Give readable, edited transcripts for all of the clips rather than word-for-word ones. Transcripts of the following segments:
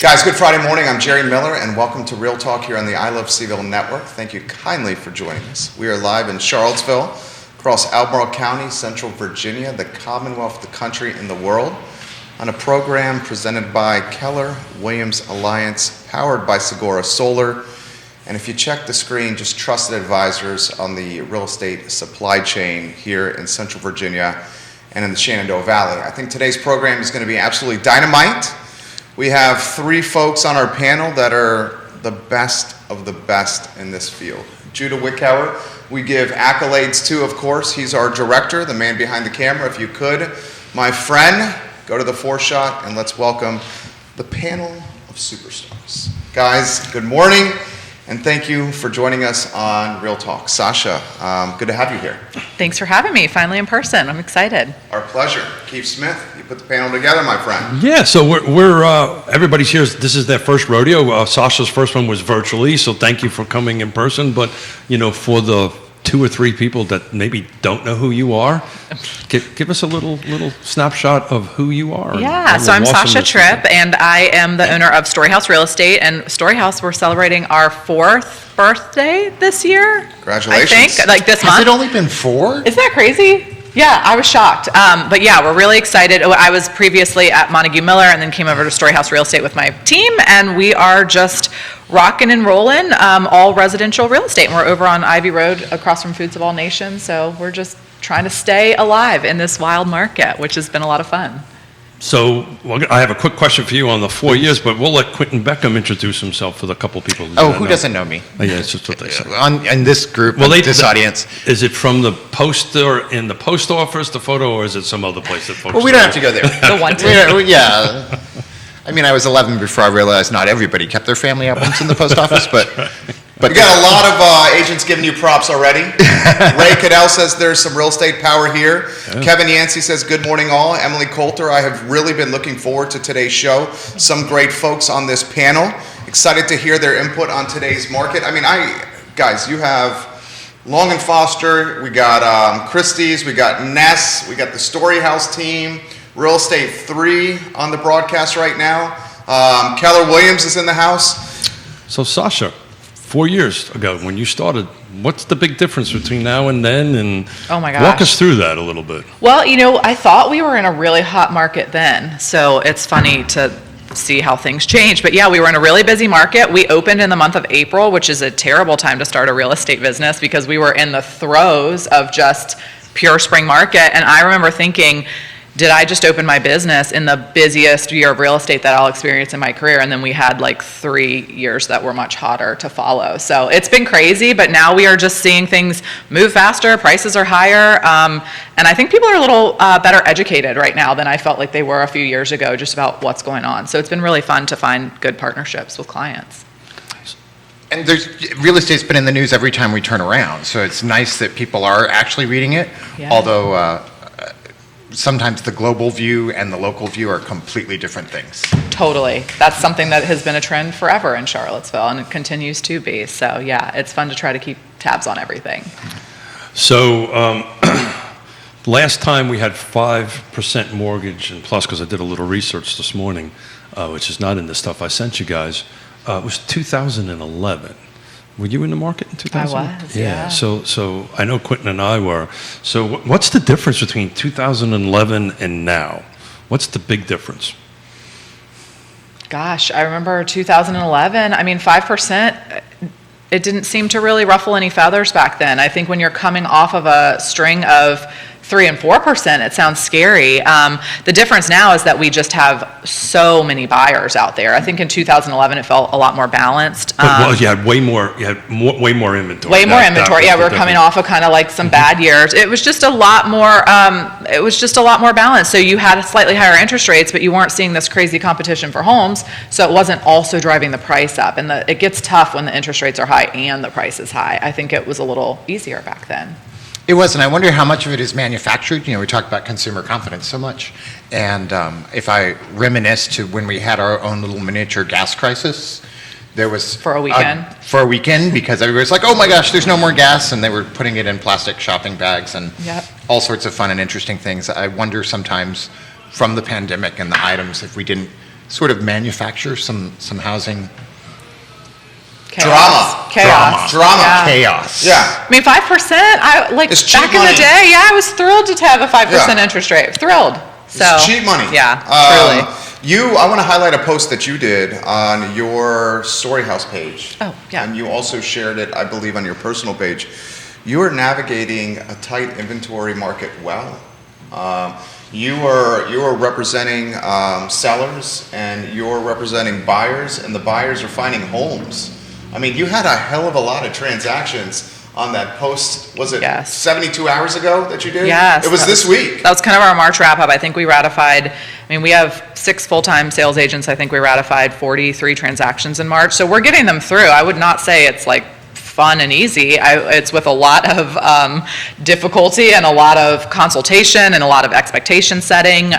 Guys, good Friday morning. I'm Jerry Miller, and welcome to Real Talk here on the I Love CVille Network. Thank you kindly for joining us. We are live in Charlottesville, across Albemarle County, Central Virginia, the Commonwealth, the country, and the world, on a program presented by Keller Williams Alliance, powered by Sigora Solar. And if you check the screen, just trusted advisors on the real estate supply chain here in Central Virginia and in the Shenandoah Valley. I think today's program is going to be absolutely dynamite. We have three folks on our panel that are the best of the best in this field. Judah Wickhauer, we give accolades to, of course. He's our director, the man behind the camera. If you could, my friend, go to the foreshot and let's welcome the panel of superstars. Guys, good morning, and thank you for joining us on Real Talk. Sasha, good to have you here. Thanks for having me, finally in person. I'm excited. Our pleasure. Keith Smith, you put the panel together, my friend. Yeah, so we're everybody's here. This is their first rodeo. Sasha's first one was virtually, so thank you for coming in person. But, you know, for the two or three people that maybe don't know who you are, give us a little snapshot of who you are. Yeah, so I'm Sasha Tripp, and I am the owner of Storyhouse Real Estate. And Storyhouse, we're celebrating our 4th birthday this year. Congratulations. I think, like this month. Has it only been 4? Isn't that crazy? Yeah, I was shocked. But yeah, we're really excited. I was previously at Montague Miller and then came over to Storyhouse Real Estate with my team, and we are just rocking and rolling, all residential real estate. And we're over on Ivy Road across from Foods of All Nations, so we're just trying to stay alive in this wild market, which has been a lot of fun. So I have a quick question for you on the 4 years, but we'll let Quinton Beckham introduce himself for the couple people who who doesn't know me? Oh, yeah, it's just what they say. In this group, this audience. Is it from the poster in the post office, the photo, or is it some other place that folks Well, we don't have to go there. The one Yeah. I mean, I was 11 before I realized not everybody kept their family albums in the post office, but We got a lot of agents giving you props already. Ray Cadell says there's some real estate power here. Yeah. Kevin Yancey says good morning all. Emily Coulter, I have really been looking forward to today's show. Some great folks on this panel. Excited to hear their input on today's market. I mean, guys, you have Long and Foster, we got Christie's, we got Ness, we got the Storyhouse team, Real Estate 3 on the broadcast right now. Keller Williams is in the house. So Sasha, 4 years ago when you started, what's the big difference between now and then? And oh my gosh, walk us through that a little bit. Well, you know, I thought we were in a really hot market then, so it's funny to see how things change. But yeah, we were in a really busy market. We opened in the month of April, which is a terrible time to start a real estate business because we were in the throes of just pure spring market. And I remember thinking, did I just open my business in the busiest year of real estate that I'll experience in my career? And then we had like 3 years that were much hotter to follow. So it's been crazy, but now we are just seeing things move faster, prices are higher, and I think people are a little better educated right now than I felt like they were a few years ago just about what's going on. So it's been really fun to find good partnerships with clients. And real estate's been in the news every time we turn around, so it's nice that people are actually reading it, Yeah. although sometimes the global view and the local view are completely different things. Totally. That's something that has been a trend forever in Charlottesville, and it continues to be. So yeah, it's fun to try to keep tabs on everything. So last time we had 5% mortgage and plus, because I did a little research this morning, which is not in the stuff I sent you guys, it was 2011. Were you in the market in 2000? I was, yeah. So I know Quinton and I were. So what's the difference between 2011 and now? What's the big difference? Gosh, I remember 2011. I mean, 5%, it didn't seem to really ruffle any feathers back then. I think when you're coming off of a string of 3 and 4%, it sounds scary. The difference now is that we just have so many buyers out there. I think in 2011 it felt a lot more balanced. But you had way more inventory. Way more inventory. Yeah, we were coming off of kind of like some bad years. It was just a lot more. It was just a lot more balanced. So you had slightly higher interest rates, but you weren't seeing this crazy competition for homes. So it wasn't also driving the price up. And it gets tough when the interest rates are high and the price is high. I think it was a little easier back then. It was, and I wonder how much of it is manufactured. You know, we talk about consumer confidence so much. And if I reminisce to when we had our own little miniature gas crisis, there was... For a weekend? For a weekend, because everybody's like, oh my gosh, there's no more gas, and they were putting it in plastic shopping bags and all sorts of fun and interesting things. I wonder sometimes from the pandemic and the items if we didn't sort of manufacture some housing Drama. Chaos. Drama. Yeah. chaos? Yeah. I mean, 5%, like, It's cheap back in money. the day, yeah, I was thrilled to have a 5% Yeah. interest rate. Thrilled. So. It's cheap money. Yeah, truly. I want to highlight a post that you did on your Story House page. Oh, yeah. And you also shared it, I believe, on your personal page. You are navigating a tight inventory market well. You are representing sellers, and you're representing buyers, and the buyers are finding homes. I mean, you had a hell of a lot of transactions on that post. Was it Yes. 72 hours ago that you did? Yes. It was this week. That was kind of our March wrap-up. I think we ratified, we have 6 full-time sales agents. I think we ratified 43 transactions in March. So we're getting them through. I would not say it's like fun and easy. It's with a lot of difficulty and a lot of consultation and a lot of expectation setting.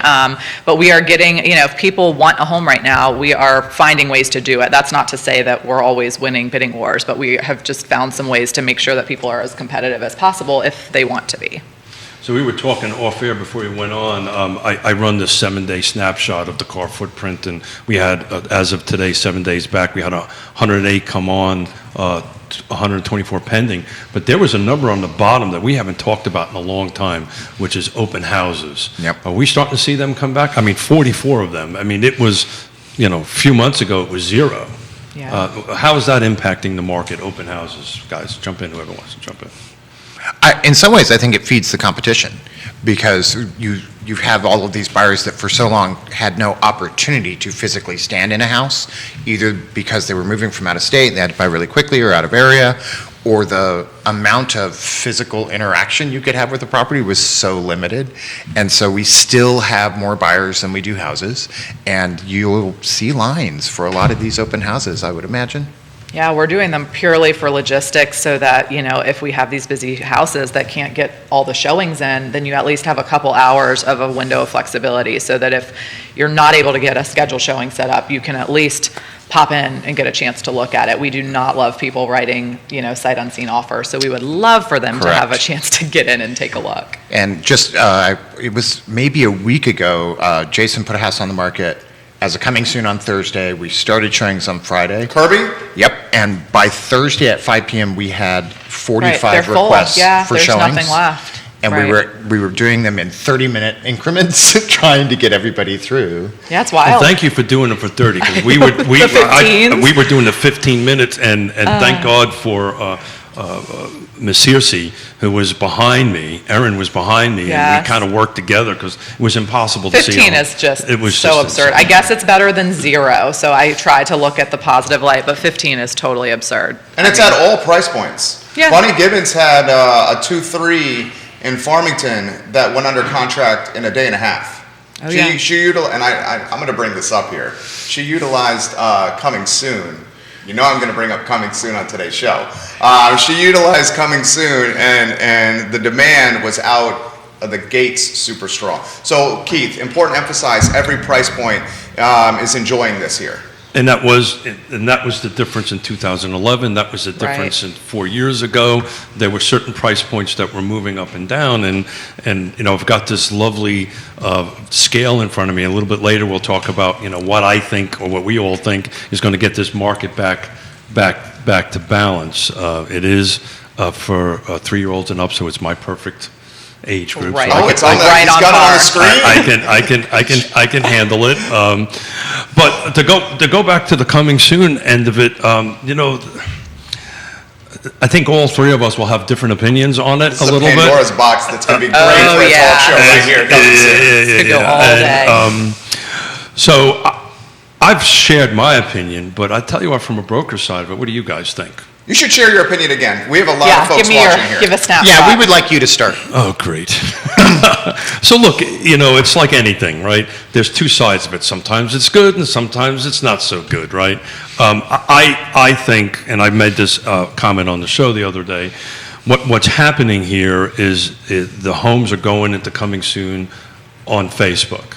But we are getting, if people want a home right now, we are finding ways to do it. That's not to say that we're always winning bidding wars, but we have just found some ways to make sure that people are as competitive as possible if they want to be. So we were talking off air before we went on. I run this 7-day snapshot of the car footprint, and we had, as of today, 7 days back, we had 108 come on, 124 pending. But there was a number on the bottom that we haven't talked about in a long time, which is open houses. Yep. Are we starting to see them come back? 44 of them. It was, a few months ago, it was 0. Yeah. How is that impacting the market, open houses? Guys, jump in, whoever wants to jump in. In some ways, I think it feeds the competition, because you have all of these buyers that for so long had no opportunity to physically stand in a house, either because they were moving from out of state, they had to buy really quickly, or out of area, or the amount of physical interaction you could have with the property was so limited. And so we still have more buyers than we do houses, and you'll see lines for a lot of these open houses, I would imagine. Yeah, we're doing them purely for logistics so that, if we have these busy houses that can't get all the showings in, then you at least have a couple hours of a window of flexibility so that if you're not able to get a scheduled showing set up, you can at least pop in and get a chance to look at it. We do not love people writing, sight unseen offers, so we would love for them to have a chance to get in and take a look. And just, it was maybe a week ago, Jason put a house on the market as a coming soon on Thursday. We started showings on Friday. Kirby? Yep, and by Thursday at 5 p.m., we had 45 Right, they're full. requests Yeah, for there's showings. nothing left. And Right. we were doing them in 30-minute increments, trying to get everybody through. Yeah, it's Well, wild. thank you for doing it for 30, because we were The 15s? we were doing the 15 minutes, and thank God for Miss Searcy, who was behind me. Erin was behind me, and Yes. we kind of worked together because it was impossible to see. 15 all. is just It was so just absurd. insane. I guess it's better than 0, so I try to look at the positive light, but 15 is totally absurd. And it's at all price points. Yeah. Bonnie Gibbons had a 2-3 in Farmington that went under contract in a day and a half. Oh, yeah. And I'm going to bring this up here. She utilized Coming Soon. I'm going to bring up Coming Soon on today's show. She utilized Coming Soon, and the demand was out of the gates super strong. So, Keith, important to emphasize, every price point is enjoying this here. And that was the difference in 2011. That was the difference in 4 years ago. There were certain price points that were moving up and down, and I've got this lovely scale in front of me. A little bit later, we'll talk about what I think, or what we all think, is going to get this market back to balance. It is for 3-year-olds and up, so it's my perfect age group. Right. So Oh, it's on Right he's on got it on the par. screen? I can handle it. But to go back to the Coming Soon end of it, I think all 3 of us will have different opinions on it This a is little bit. Pandora's box that's going to be great Oh, for a yeah. talk show right here. Coming Soon. Could go all And, day. So I've shared my opinion, but I tell you what, from a broker side of it, what do you guys think? You should share your opinion again. We have a lot of Yeah, folks watching here. give a snapshot. Yeah, we would like you to start. Oh, great. So look, it's like anything, right? There's 2 sides of it. Sometimes it's good and sometimes it's not so good, right? I think, and I made this comment on the show the other day, what's happening here is the homes are going into Coming Soon on Facebook.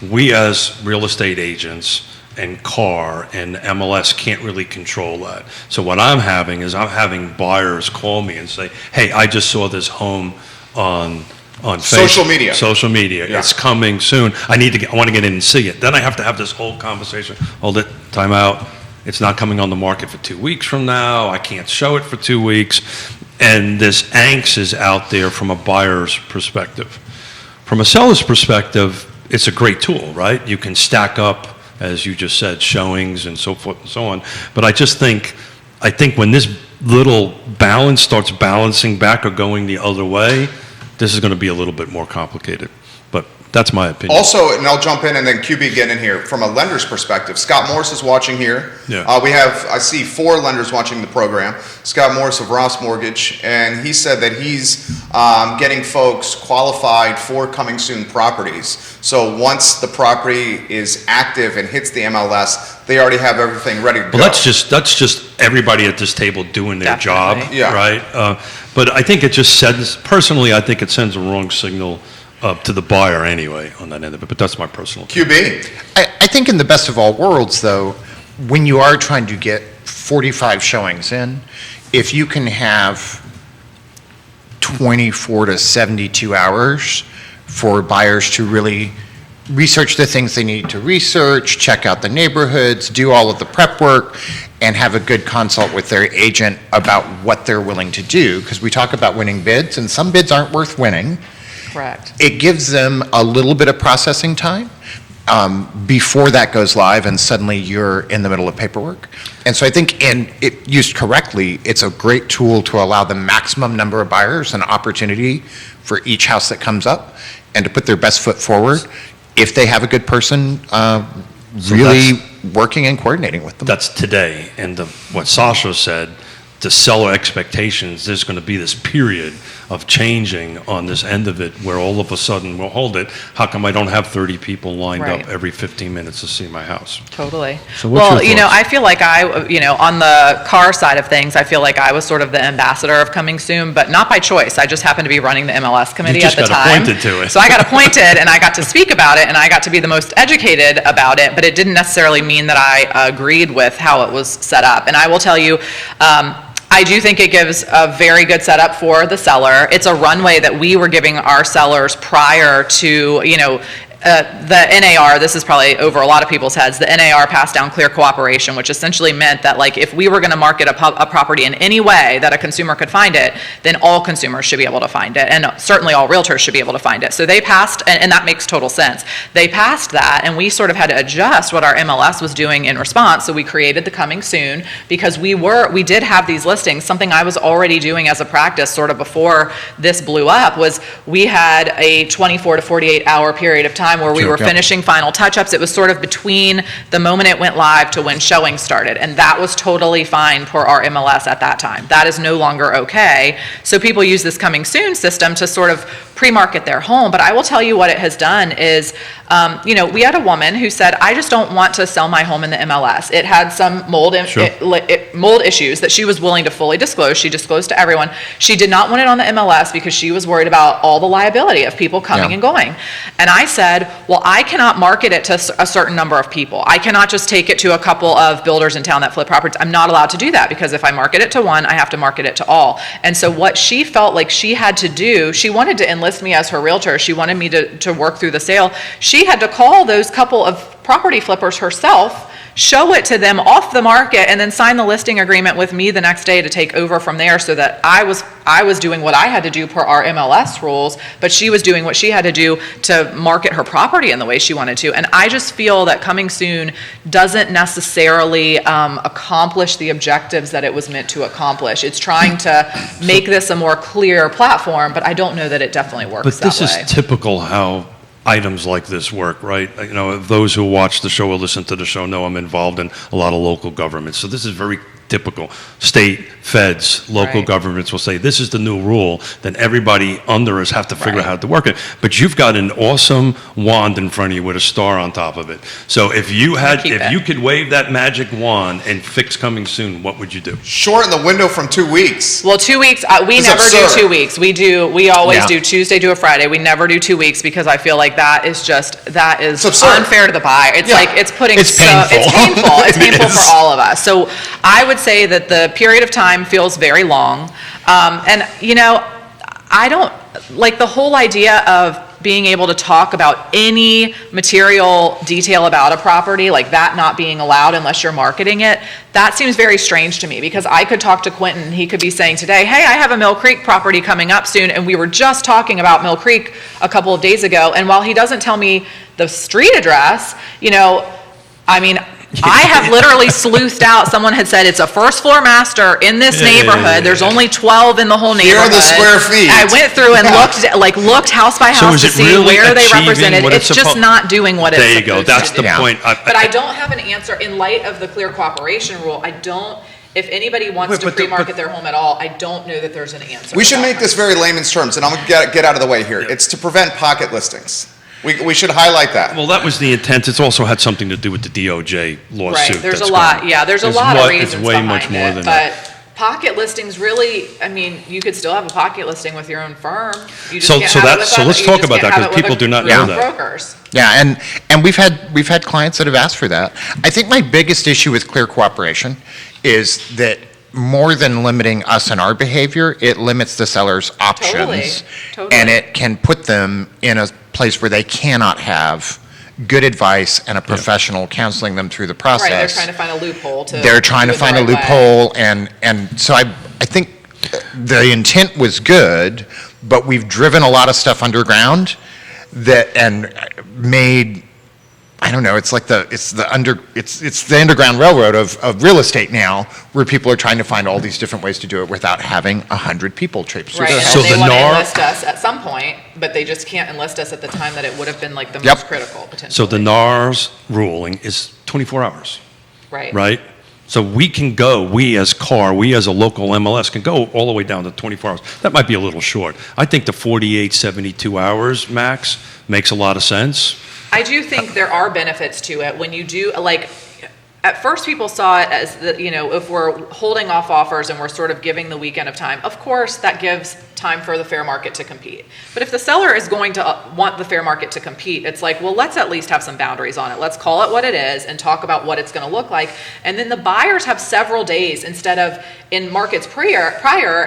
We as real estate agents and CAR and MLS can't really control that. So what I'm having buyers call me and say, hey, I just saw this home on on Social media. Social media. Yeah. It's coming soon. I want to get in and see it. Then I have to have this whole conversation. Hold it, time out. It's not coming on the market for 2 weeks from now. I can't show it for 2 weeks. And this angst is out there from a buyer's perspective. From a seller's perspective, it's a great tool, right? You can stack up, as you just said, showings and so forth and so on. But I think when this little balance starts balancing back or going the other way, this is going to be a little bit more complicated. But that's my opinion. Also, and I'll jump in and then QB get in here, from a lender's perspective, Scott Morris is watching here. Yeah. I see 4 lenders watching the program. Scott Morris of Ross Mortgage, and he said that he's getting folks qualified for coming soon properties. So once the property is active and hits the MLS, they already have everything ready to go. Well, that's just everybody at this table doing their Definitely. job, Yeah. right? But I think it just sends, personally, I think it sends a wrong signal to the buyer anyway on that end of it, but that's my personal opinion. QB. I think in the best of all worlds, though, when you are trying to get 45 showings in, if you can have 24 to 72 hours for buyers to really research the things they need to research, check out the neighborhoods, do all of the prep work, and have a good consult with their agent about what they're willing to do, because we talk about winning bids, and some bids aren't worth winning. Correct. It gives them a little bit of processing time before that goes live, and suddenly you're in the middle of paperwork. And so I think, and it used correctly, it's a great tool to allow the maximum number of buyers an opportunity for each house that comes up, and to put their best foot forward if they have a good person really working and coordinating with them. That's today, and what Sasha said, the seller expectations, there's going to be this period of changing on this end of it where all of a sudden, well, hold it, how come I don't have 30 people lined Right. up every 15 minutes to see my house? Totally. So what's Well, your thoughts? I feel like on the car side of things, I feel like I was sort of the ambassador of coming soon, but not by choice. I just happened to be running the MLS committee just at the got time. appointed to it. So I got appointed and I got to speak about it and I got to be the most educated about it, but it didn't necessarily mean that I agreed with how it was set up. And I will tell you, I do think it gives a very good setup for the seller. It's a runway that we were giving our sellers prior to, the NAR, this is probably over a lot of people's heads, the NAR passed down clear cooperation, which essentially meant that like if we were going to market a property in any way that a consumer could find it, then all consumers should be able to find it, and certainly all realtors should be able to find it. So they passed, and that makes total sense. They passed that, and we sort of had to adjust what our MLS was doing in response. So we created the coming soon because we did have these listings. Something I was already doing as a practice sort of before this blew up was we had a 24 to 48 hour period of time where we were finishing final touch-ups. It was sort of between the moment it went live to when showing started, and that was totally fine for our MLS at that time. That is no longer okay. So people use this coming soon system to sort of pre-market their home, but I will tell you what it has done is, we had a woman who said, I just don't want to sell my home in the MLS. It had some mold issues that she was willing to fully disclose. She disclosed to everyone. She did not want it on the MLS because she was worried about all the liability of people coming and going. And I said, well, I cannot market it to a certain number of people. I cannot just take it to a couple of builders in town that flip properties. I'm not allowed to do that because if I market it to one, I have to market it to all. And so what she felt like she had to do, she wanted to enlist me as her realtor. She wanted me to work through the sale. She had to call those couple of property flippers herself, show it to them off the market, and then sign the listing agreement with me the next day to take over from there, so that I was doing what I had to do per our MLS rules, but she was doing what she had to do to market her property in the way she wanted to. And I just feel that coming soon doesn't necessarily accomplish the objectives that it was meant to accomplish. It's trying to make this a more clear platform, but I don't know that it definitely works But this that way. is typical how items like this work, right? Those who watch the show or listen to the show know I'm involved in a lot of local governments. So this is very typical. State, feds, local Right. governments will say, this is the new rule, then everybody under us have to figure out Right. how to work it. But you've got an awesome wand in front of you with a star on top of it. So if you could wave that magic wand and fix coming soon, what would you do? Shorten the window from 2 weeks. Well, 2 weeks, we It's never absurd. do 2 weeks. We always Yeah. do Tuesday to a Friday. We never do 2 weeks because I feel like that is It's absurd. unfair to the buyer. It's Yeah. like, it's putting It's painful. it's painful. It's It painful is. for all of us. So I would say that the period of time feels very long. And, like the whole idea of being able to talk about any material detail about a property, like that not being allowed unless you're marketing it, that seems very strange to me, because I could talk to Quinton, he could be saying today, hey, I have a Mill Creek property coming up soon, and we were just talking about Mill Creek a couple of days ago, and while he doesn't tell me the street address, I mean, I have literally sleuthed out. Someone had said it's a first floor master in this neighborhood. There's only 12 in the whole Here neighborhood. are the square feet. I went through and looked house by So house is to it see really where they achieving represented. what It's it's just not doing what it's There you supposed go. That's to the do. point. But I don't have an answer in light of the clear cooperation rule. If anybody wants to pre-market their home at all, I don't know that there's an answer. We should make this very layman's terms, and I'm going to get out of the way here. It's to prevent pocket listings. We should highlight that. Well, that was the intent. It's also had something to do with the DOJ lawsuit. Right, there's that's a lot, going on. yeah, there's a It's lot of mu- reasons It's way behind much more it, than that. but pocket listings really, I mean, you could still have a pocket listing with your own firm. You just So- can't so have it that- with so other- let's you talk just about can't that, have 'cause it with people a do not group know of that. brokers. Yeah, and we've had clients that have asked for that. I think my biggest issue with clear cooperation is that more than limiting us and our behavior, it limits the seller's options. Totally. And it can put them in a place where they cannot have good advice and a professional counseling them through the process. Right, they're trying to find a loophole to. They're trying do to it the find a right way. loophole, and so I think the intent was good, but we've driven a lot of stuff underground and made, I don't know, it's the Underground Railroad of real estate now, where people are trying to find all these different ways to do it without having 100 people traipse through Right, their and house. So they the want to NAR enlist us at some point, but they just can't enlist us at the time that it would have been like the Yep. most critical, potentially. So the NAR's ruling is 24 hours, Right. right? So we as a local MLS can go all the way down to 24 hours. That might be a little short. I think the 48, 72 hours max makes a lot of sense. I do think there are benefits to it when you do, like, at first people saw it as if we're holding off offers and we're sort of giving the weekend of time, of course that gives time for the fair market to compete. But if the seller is going to want the fair market to compete, it's like, well, let's at least have some boundaries on it. Let's call it what it is and talk about what it's going to look like. And then the buyers have several days instead of in markets prior,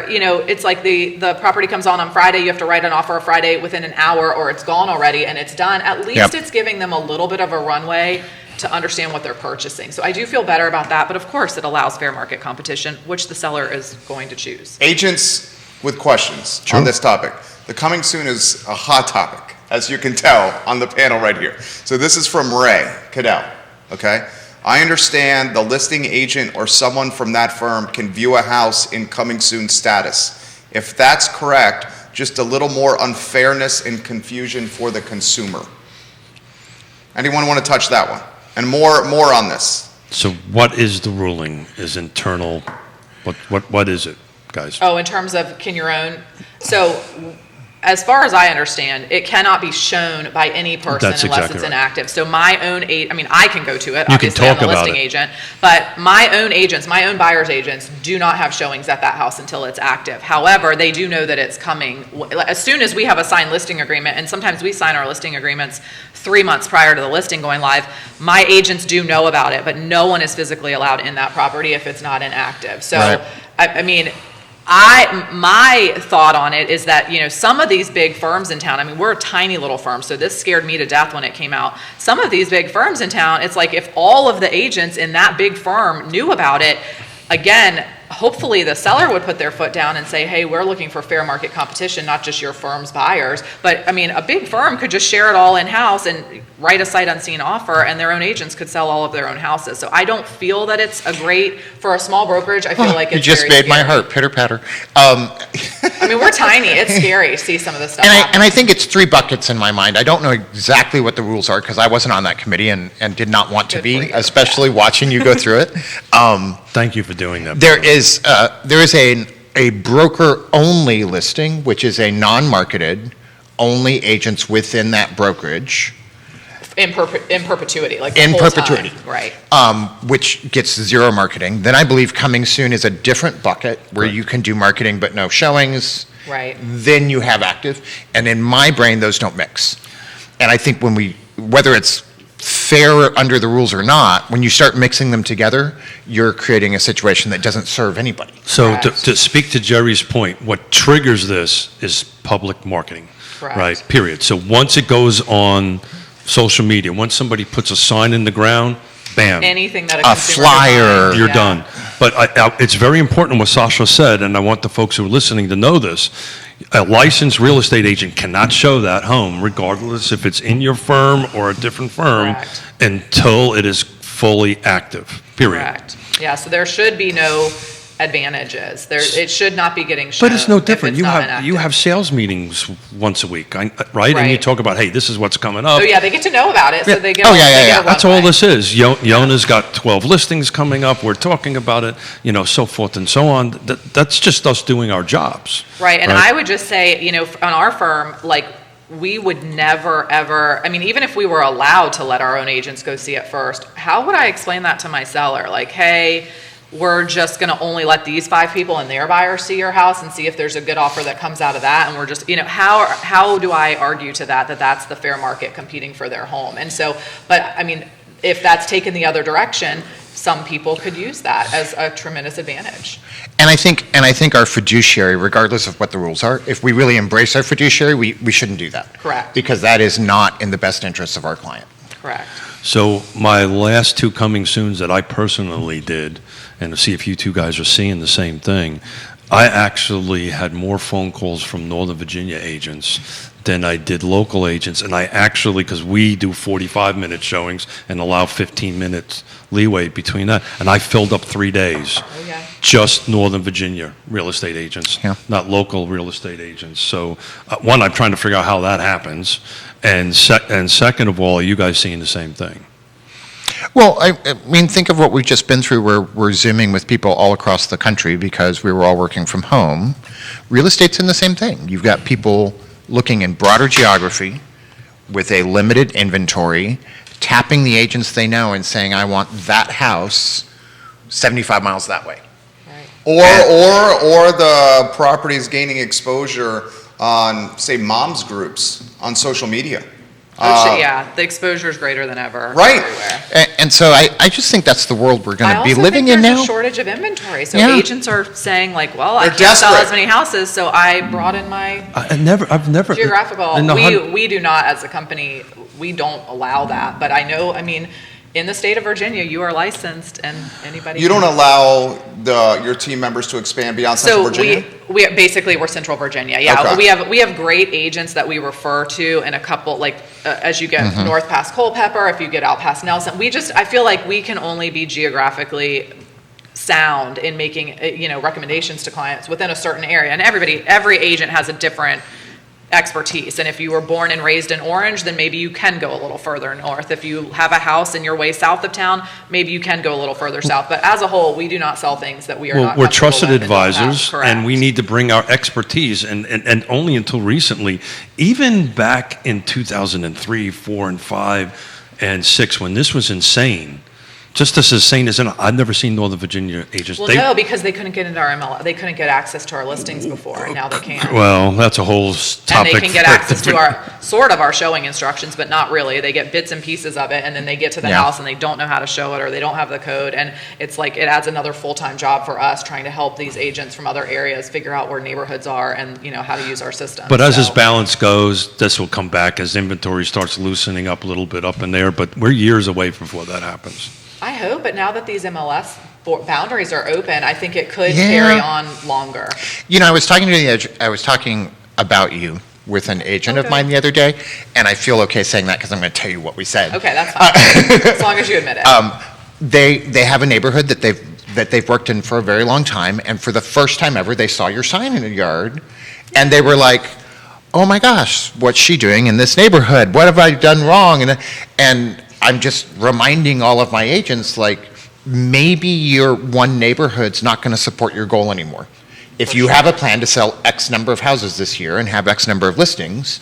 it's like the property comes on Friday, you have to write an offer Friday within an hour or it's gone already and it's done. At least It's giving them a little bit of a runway to understand what they're purchasing. So I do feel better about that, but of course it allows fair market competition, which the seller is going to choose. Agents with questions on this topic. The coming soon is a hot topic, as you can tell on the panel right here. So this is from Ray Cadell, okay? I understand the listing agent or someone from that firm can view a house in coming soon status. If that's correct, just a little more unfairness and confusion for the consumer. Anyone want to touch that one? And more on this. So what is the ruling? Is internal, what is it, guys? Oh, in terms of can your own, so as far as I understand, it cannot be shown by any person That's unless exactly it's right. inactive. So my own, I can go to it, You can obviously I'm talk the about listing it. agent, but my own buyer's agents do not have showings at that house until it's active. However, they do know that it's coming. As soon as we have a signed listing agreement, and sometimes we sign our listing agreements 3 months prior to the listing going live, my agents do know about it, but no one is physically allowed in that property if it's not inactive. So, Right. my thought on it is that, some of these big firms in town, we're a tiny little firm, so this scared me to death when it came out. Some of these big firms in town, it's like if all of the agents in that big firm knew about it, again, hopefully the seller would put their foot down and say, hey, we're looking for fair market competition, not just your firm's buyers. But a big firm could just share it all in-house and write a sight unseen offer, and their own agents could sell all of their own houses. So I don't feel that it's a great, for a small brokerage, I feel like it's You just very made my scary. heart pitter patter. We're tiny. It's scary to see some of this stuff And happen. I think it's 3 buckets in my mind. I don't know exactly what the rules are because I wasn't on that committee and did not want to Good be, for you. especially watching you go through it. Thank you for doing that. There is a broker-only listing, which is a non-marketed, only agents within that brokerage, In perpetuity, like the In whole perpetuity. time. Right. which gets zero marketing. Then I believe coming soon is a different bucket where you can do marketing but no showings. Right. Then you have active. And in my brain, those don't mix. And I think whether it's fair under the rules or not, when you start mixing them together, you're creating a situation that doesn't serve anybody. So to Correct. speak to Jerry's point, what triggers this is public marketing, Correct. right? Period. So once it goes on social media, once somebody puts a sign in the ground, bam, Anything that A consumer flyer. designs, you're yeah. done. But it's very important what Sasha said, and I want the folks who are listening to know this. A licensed real estate agent cannot show that home, regardless if it's in your firm or a different firm, Correct. until it is fully active, period. Correct. Yeah, so there should be no advantages. It should not be getting shown. But it's no if different. it's You not have you inactive. have sales meetings once a week, right? And you Right. talk about, hey, this is what's coming up. Oh, yeah, they get to know about it, so they get. Oh, yeah, they yeah, get yeah. a That's all runway. this is. Yona's got 12 listings coming up. We're talking about it, so forth and so on. That's just us doing our jobs. Right, and Right. I would just say, on our firm, like, we would never, ever, I mean, even if we were allowed to let our own agents go see it first, how would I explain that to my seller? Like, hey, we're just gonna only let these 5 people and their buyers see your house and see if there's a good offer that comes out of that, and we're just, how do I argue to that that's the fair market competing for their home? And so, but, I mean, if that's taken the other direction, some people could use that as a tremendous advantage. And I think our fiduciary, regardless of what the rules are, if we really embrace our fiduciary, we shouldn't do that. Correct. Because that is not in the best interest of our client. Correct. So my last 2 coming soons that I personally did, and to see if you 2 guys are seeing the same thing, I actually had more phone calls from Northern Virginia agents than I did local agents. And I actually, because we do 45-minute showings and allow 15 minutes leeway between that, and I filled up 3 days. Oh, yeah. Just Northern Virginia real estate agents, Yeah. not local real estate agents. So, one, I'm trying to figure out how that happens. And second of all, are you guys seeing the same thing? Well, I mean, think of what we've just been through where we're Zooming with people all across the country because we were all working from home. Real estate's in the same thing. You've got people looking in broader geography with a limited inventory, tapping the agents they know and saying, I want that house 75 miles that way. Right. Or the properties gaining exposure on, say, moms groups on social media. Oh, shit, yeah, the exposure is greater than ever. Right. Everywhere. And so I just think that's the world we're going I to be also living think in there's now. a shortage of inventory, so Yeah. agents are saying like, well, I They're can't sell desperate. as many houses, so I brought in my I've never. geographical. in the We do not, as a company, we don't allow that, but I know, I mean, in the state of Virginia, you are licensed and anybody. You don't can- allow your team members to expand beyond Central So Virginia? we're Central Virginia. Yeah, Okay. we have great agents that we refer to, and a couple like as you get Mm-hmm. north past Culpeper, if you get out past Nelson, I feel like we can only be geographically sound in making recommendations to clients within a certain area, and every agent has a different expertise. And if you were born and raised in Orange, then maybe you can go a little further north. If you have a house and you're way south of town, maybe you can go a little further south. But as a whole, we do not sell things that we are not We're comfortable trusted with and don't have. advisors, and we Correct. need to bring our expertise, and only until recently, even back in 2003, 4, and 5, and 6, when this was insane, just as insane as I've never seen Northern Virginia agents. Well, no, because they couldn't get into our ML, they couldn't get access to our listings before, and now they can. Well, that's a whole And topic. they can get for a access to different- our showing instructions, but not really. They get bits and pieces of it, and then they get to the Yeah. house and they don't know how to show it, or they don't have the code, and it's like, it adds another full-time job for us, trying to help these agents from other areas figure out where neighborhoods are and, how to use our system. But as this So- balance goes, this will come back as inventory starts loosening up a little bit up in there, but we're years away before that happens. I hope, but now that these MLS boundaries are open, I think it could Yeah. carry on longer. I was talking about you with an agent of Okay. mine the other day, and I feel okay saying that because I'm going to tell you what we said. Okay, that's fine, as long as you admit it. They have a neighborhood that they've worked in for a very long time, and for the first time ever, they saw your sign in the yard, and they were like, "Oh my gosh, what's she doing in this neighborhood? What have I done wrong?" And I'm just reminding all of my agents, like, maybe your one neighborhood's not going to support your goal anymore. If you have a plan to sell X number of houses this year and have X number of listings,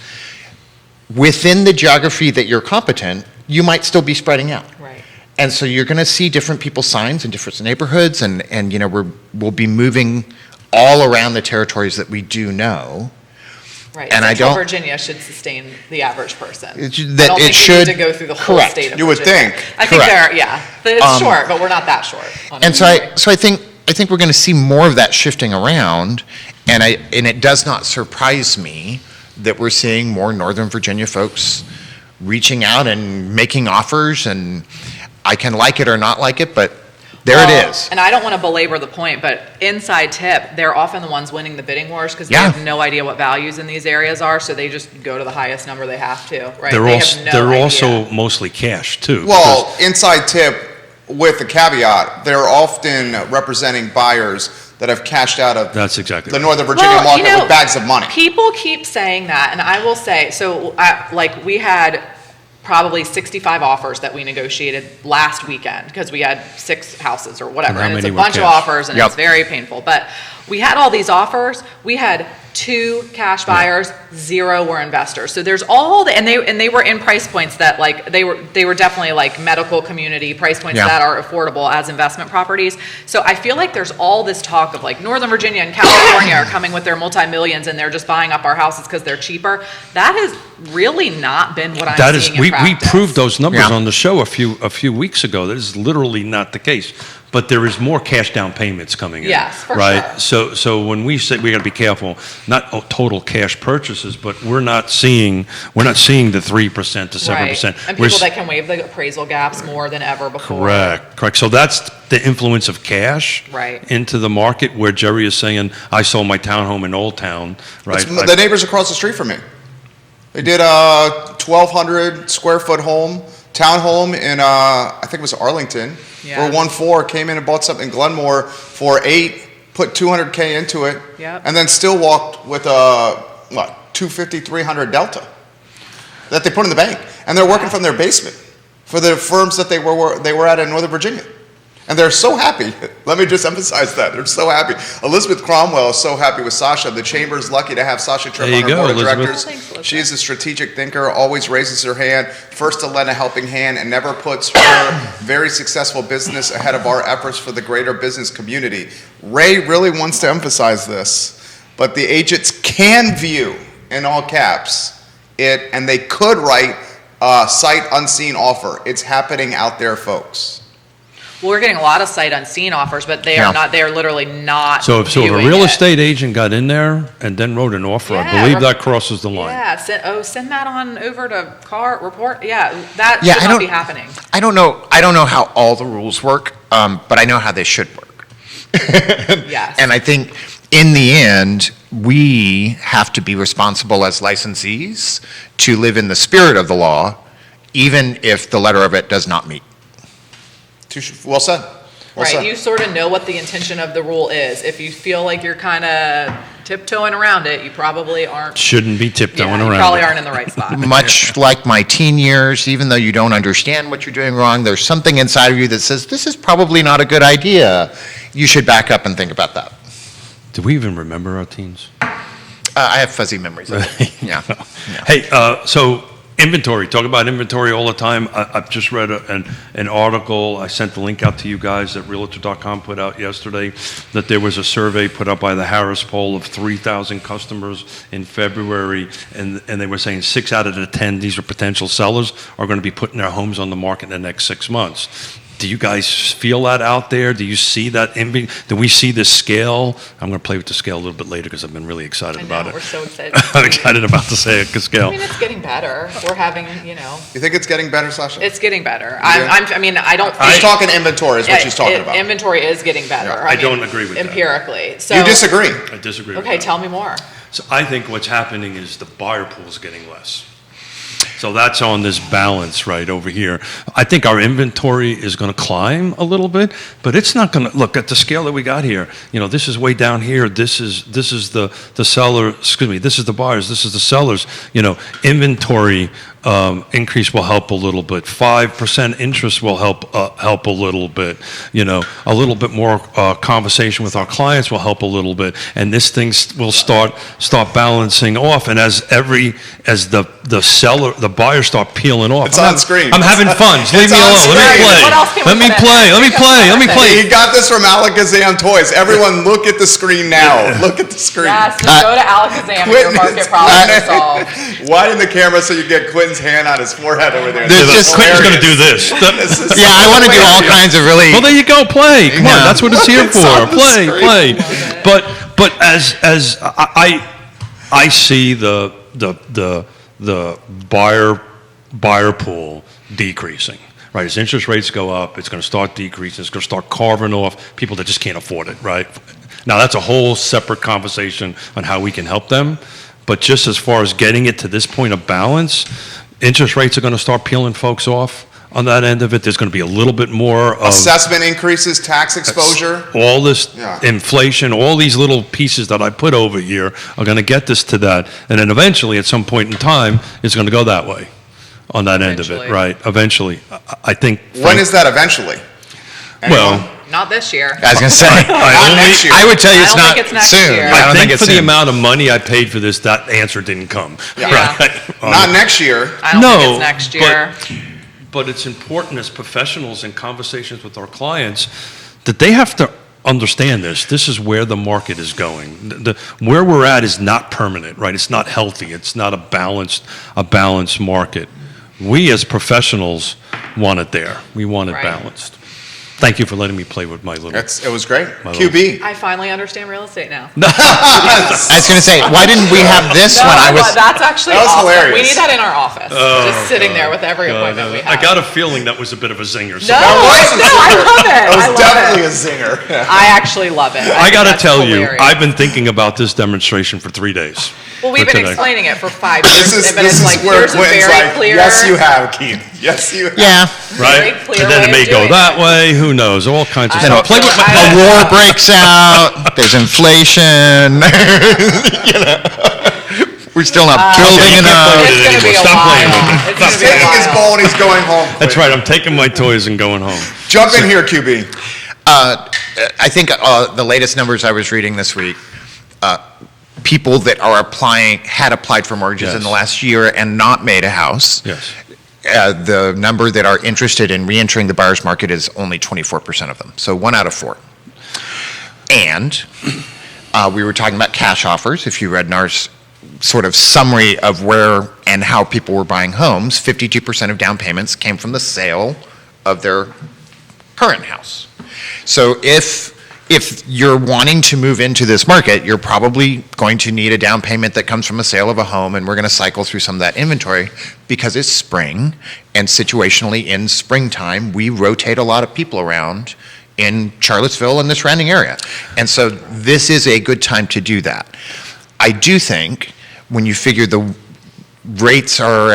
within the geography that you're competent, you might still be spreading out. Right. And so you're going to see different people's signs in different neighborhoods, and we'll be moving all around the territories that we do know. Right. And I Central don't. Virginia should sustain the average person. It should- I that don't it think should- we need to go through the whole correct. state of You would Virginia. think. I think Correct. it's short, but we're not that short. And so I think we're going to see more of that shifting around, and it does not surprise me that we're seeing more Northern Virginia folks reaching out and making offers, and I can like it or not like it, but there it is. And I don't want to belabor the point, but inside tip, they're often the ones winning the bidding wars because they Yeah. have no idea what values in these areas are, so they just go to the highest number they have to, right? They're They also, have no they're idea. also mostly cash too. Well, inside tip with the caveat, they're often representing buyers that have cashed out of That's exactly the right. Northern Virginia Well, market with bags of money. People keep saying that, and I will say, so like we had probably 65 offers that we negotiated last weekend because we had 6 houses or whatever, And how and it's a many were bunch of cash? offers, and Yep. it's very painful. But we had all these offers. We had 2 cash buyers, 0 were investors. So there's all the, and they were in price points that like they were definitely like medical community price points Yeah. that are affordable as investment properties. So I feel like there's all this talk of like Northern Virginia and California are coming with their multi-millions and they're just buying up our houses because they're cheaper. That has really not been what I'm That is, seeing in we practice. proved those numbers Yeah. on the show a few weeks ago. That is literally not the case. But there is more cash down payments coming in. Yes, for right? sure. So when we say we got to be careful, not total cash purchases, but we're not seeing the 3% to 7%. Right. And We're people s- that can waive the appraisal gaps more than ever before. Correct. So that's the influence of cash Right. into the market, where Jerry is saying, I sold my townhome in Old Town, right? It's the neighbors across the street from me. They did a 1,200 square foot home, townhome in, I think it was Arlington, Yeah. for 1.4, came in and bought something in Glenmore for 8, put 200K into it, Yep. and then still walked with a, 250, 300 Delta that they put in the bank. And they're working from their basement for the firms that they were at in Northern Virginia. And they're so happy. Let me just emphasize that. They're so happy. Elizabeth Cromwell is so happy with Sasha. The chamber is lucky to have Sasha Tripp There on you her go, board of Elizabeth. directors. Thanks, Elizabeth. She is a strategic thinker, always raises her hand, first to lend a helping hand, and never puts her very successful business ahead of our efforts for the greater business community. Ray really wants to emphasize this, but the agents can view, in all caps, it, and they could write a sight unseen offer. It's happening out there, folks. Well, we're getting a lot of sight unseen offers, but they Yeah. are not, they are literally not So if a viewing real it. estate agent got in there and then wrote an offer, I Yeah, believe that crosses the line. Yeah, send that on over to car report. Yeah, that Yeah, should I not don't- be happening. I don't know how all the rules work, but I know how they should work. Yes. And I think in the end, we have to be responsible as licensees to live in the spirit of the law, even if the letter of it does not meet. Well said. Well Right, said. you sort of know what the intention of the rule is. If you feel like you're kind of tiptoeing around it, you probably aren't. Shouldn't be tiptoeing Yeah, around you probably it. aren't in the right spot. Much like my teen years, even though you don't understand what you're doing wrong, there's something inside of you that says, this is probably not a good idea. You should back up and think about that. Do we even remember our teens? I have fuzzy memories of it. Yeah. Hey, so inventory, talk about inventory all the time. I've just read an article, I sent the link out to you guys that Realtor.com put out yesterday, that there was a survey put up by the Harris poll of 3,000 customers in February, and they were saying 6 out of the 10, these are potential sellers, are going to be putting their homes on the market in the next 6 months. Do you guys feel that out there? Do you see that? Do we see this scale? I'm going to play with the scale a little bit later because I've been really excited I about know, it. we're so excited. I'm excited about the scale. I mean, it's getting better. We're having, You think it's getting better, Sasha? it's getting better. Yeah. I mean, I don't She's think. talking inventory is what she's talking about. Inventory is getting better. Yeah, I mean, don't agree with that. empirically. So, You disagree? I disagree with Okay, that. tell me more. So I think what's happening is the buyer pool is getting less. So that's on this balance right over here. I think our inventory is going to climb a little bit, but it's not going to look at the scale that we got here. This is way down here. This is the seller. Excuse me. This is the buyers. This is the sellers. Inventory increase will help a little bit. 5% interest will help a little bit. A little bit more conversation with our clients will help a little bit, and this thing will start balancing off. And as the seller, the buyers start peeling off. It's on screen. I'm having fun. Just leave It's me on alone. Let me screen. play. What else can we Let me put in play. there? Let me play. Let me play. He got this from Alakazam Toys. Everyone, look at the screen now. Look at the screen. Yes, just go to Alakazam and your market problem is solved. Widen the camera so you get Quinton's hand on his forehead over there. There's This is just- Quentin's going to do hilarious. this. This is Yeah, I want to do all hilarious. kinds of really. Well, there you go. Play. Come on. Yeah. That's what it's here It's on for. the Play. screen. Play. But as I see the buyer pool decreasing. Right, as interest rates go up, it's going to start decreasing. It's going to start carving off people that just can't afford it. Right. Now that's a whole separate conversation on how we can help them. But just as far as getting it to this point of balance, interest rates are going to start peeling folks off. On that end of it, there's going to be a little bit more of Assessment increases, tax exposure. all this Yeah. inflation, all these little pieces that I put over here are going to get this to that. And then eventually, at some point in time, it's going to go that way on that end of it, Eventually. right? Eventually. I think. When is that eventually? Well, Not this year. I was going to say. Not next year. I would tell you I it's don't not think it's next soon. year. I I don't think it's for the soon. amount of money I paid for this, that answer didn't come. Yeah. Right? Not next year. I don't No, think it's next year. But it's important as professionals in conversations with our clients that they have to understand this. This is where the market is going. Where we're at is not permanent, right? It's not healthy. It's not a balanced market. We as professionals want it there. We want it Right. balanced. Thank you for letting me play with my little. It was great. My QB. I finally understand real estate now. I was going to say, why didn't we have this when I was? That's actually That was awesome. hilarious. We need that in our office. Just sitting there with every appointment we have. I got a feeling that was a bit of a zinger. So No, I love it. That I was love definitely it. a zinger. I actually love it. I think got to that's tell you, hilarious. I've been thinking about this demonstration for 3 days. Well, we've for been today. explaining it for 5 years, This is but it's like, where here's a Quinton's very like, clear. yes, you have, Keith. Yes, you have. Yeah. Right? Very clear And then it way may of go doing that it. way. Who knows? All kinds of I stuff. don't Play feel- with my. A war breaks out. There's inflation. We're still not building you can't enough. play with It's it going to be a anymore. Stop playing while. with it. It's going to He's be a taking his while. ball and he's going home. That's right. I'm taking my toys and going home. Jump in here, QB. I think the latest numbers I was reading this week, people that had applied for mortgages in the Yes. last year and not made a house. Yes. The number that are interested in reentering the buyer's market is only 24% of them. So 1 out of 4. And we were talking about cash offers. If you read NAR's sort of summary of where and how people were buying homes, 52% of down payments came from the sale of their current house. So if you're wanting to move into this market, you're probably going to need a down payment that comes from a sale of a home, and we're going to cycle through some of that inventory because it's spring, and situationally in springtime, we rotate a lot of people around in Charlottesville and the surrounding area. And so this is a good time to do that. I do think when you figure the rates are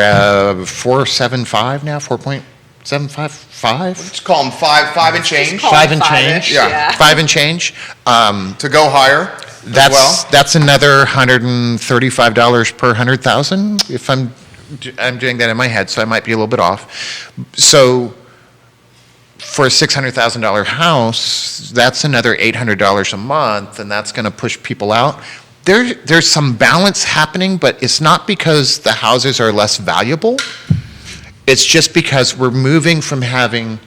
4.75 now, 4.755? Just call them five and change Call Five it and five-ish, change? Yeah. 5 and change. to go higher as well. That's another $135 per 100,000, if I'm doing that in my head, so I might be a little bit off. So for a $600,000 house, that's another $800 a month, and that's going to push people out. There's some balance happening, but it's not because the houses are less valuable. It's just because we're moving from having.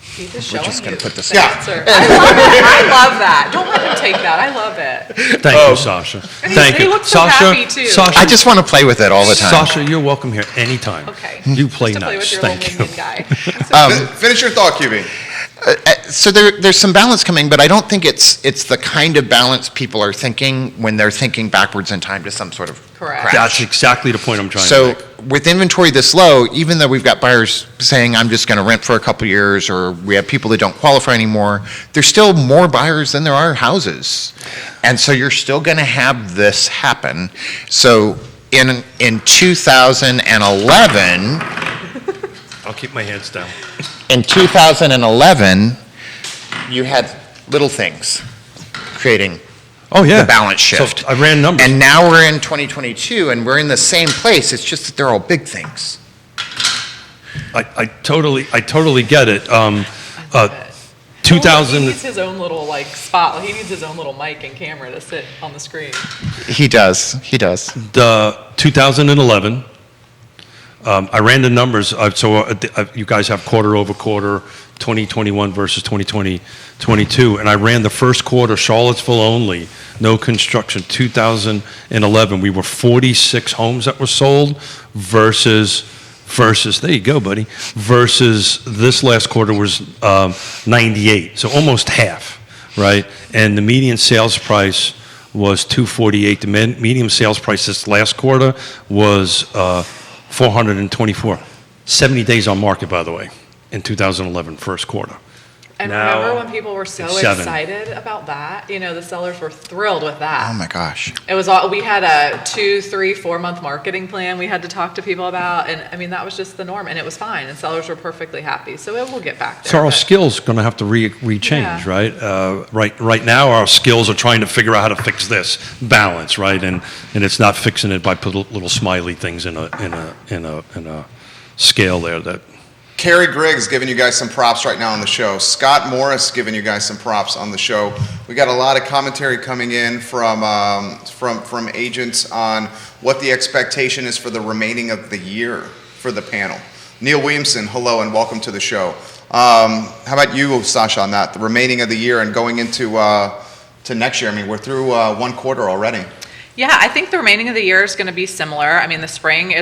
He's just We're showing just gonna you put this- the Yeah. answer. I love it. I love that. Don't let him take that. I love it. Thank you, Sasha. Thank he you. looks so Sasha, happy, too. Sasha, I just want to play with it all the time. Sasha, you're welcome here anytime. Okay. You play Just to play nice. with your Thank little you. minion guy. Finish your thought, QB. So there's some balance coming, but I don't think it's the kind of balance people are thinking when they're thinking backwards in time to some sort of Correct. crash. That's exactly the point I'm trying to So make. with inventory this low, even though we've got buyers saying, I'm just going to rent for a couple years, or we have people that don't qualify anymore, there's still more buyers than there are houses. And so you're still going to have this happen. So in 2011, I'll keep my hands down. in 2011, you had little things creating Oh, yeah. the balance shift. So I ran numbers. And now we're in 2022, and we're in the same place. It's just that they're all big things. I totally get it. 2000. He needs his own little like spot. He needs his own little mic and camera to sit on the screen. He does. The 2011, I ran the numbers, you guys have quarter over quarter, 2021 versus 2022, and I ran the first quarter, Charlottesville only, no construction, 2011, we were 46 homes that were sold versus, there you go, buddy, versus this last quarter was 98, so almost half, right? And the median sales price was 248. The median sales price this last quarter was 424. 70 days on market, by the way, in 2011 first quarter. And Now, remember when people were so 7. excited about that? You know, the sellers were thrilled with that. Oh my gosh. It was all, we had a 2, 3, 4 month marketing plan we had to talk to people about. And I mean, that was just the norm and it was fine. And sellers were perfectly happy. So it will get back there. So our but- skills going to have to rechange, Yeah. right? Right now, our skills are trying to figure out how to fix this balance, right? And it's not fixing it by putting little smiley things in a scale there that. Carrie Griggs giving you guys some props right now on the show. Scott Morris giving you guys some props on the show. We got a lot of commentary coming in from agents on what the expectation is for the remaining of the year for the panel. Neil Williamson, hello and welcome to the show. How about you, Sasha, on that? The remaining of the year and going into to next year. I mean, we're through one quarter already. Yeah, I think the remaining of the year is going to be similar. I mean, the spring,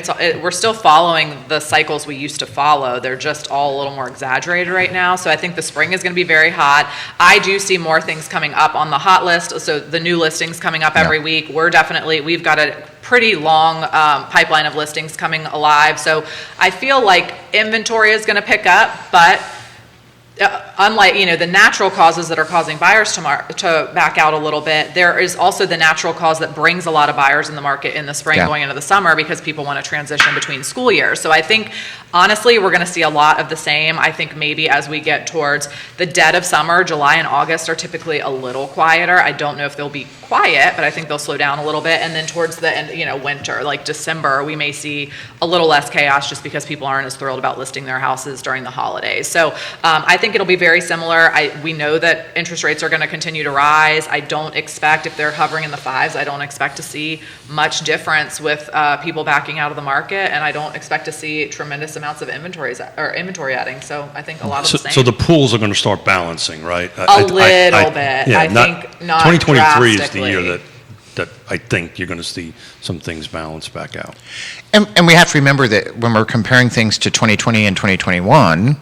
we're still following the cycles we used to follow. They're just all a little more exaggerated right now. So I think the spring is going to be very hot. I do see more things coming up on the hot list. So the new listings coming up every week. We've got a pretty long pipeline of listings coming alive. So I feel like inventory is going to pick up, but unlike, the natural causes that are causing buyers to back out a little bit, there is also the natural cause that brings a lot of buyers in the market in the spring going into the summer because people want to transition between school years. So I think, honestly, we're going to see a lot of the same. I think maybe as we get towards the dead of summer, July and August are typically a little quieter. I don't know if they'll be quiet, but I think they'll slow down a little bit. And then towards the end, winter, like December, we may see a little less chaos just because people aren't as thrilled about listing their houses during the holidays. So I think it'll be very similar. We know that interest rates are going to continue to rise. I don't expect, if they're hovering in the 5s, I don't expect to see much difference with people backing out of the market, and I don't expect to see tremendous amounts of inventory adding. So I think a lot of the same. So the pools are going to start balancing, right? A little bit. Yeah, I think not 2023 is the drastically. year that I think you're going to see some things balance back out. And we have to remember that when we're comparing things to 2020 and 2021,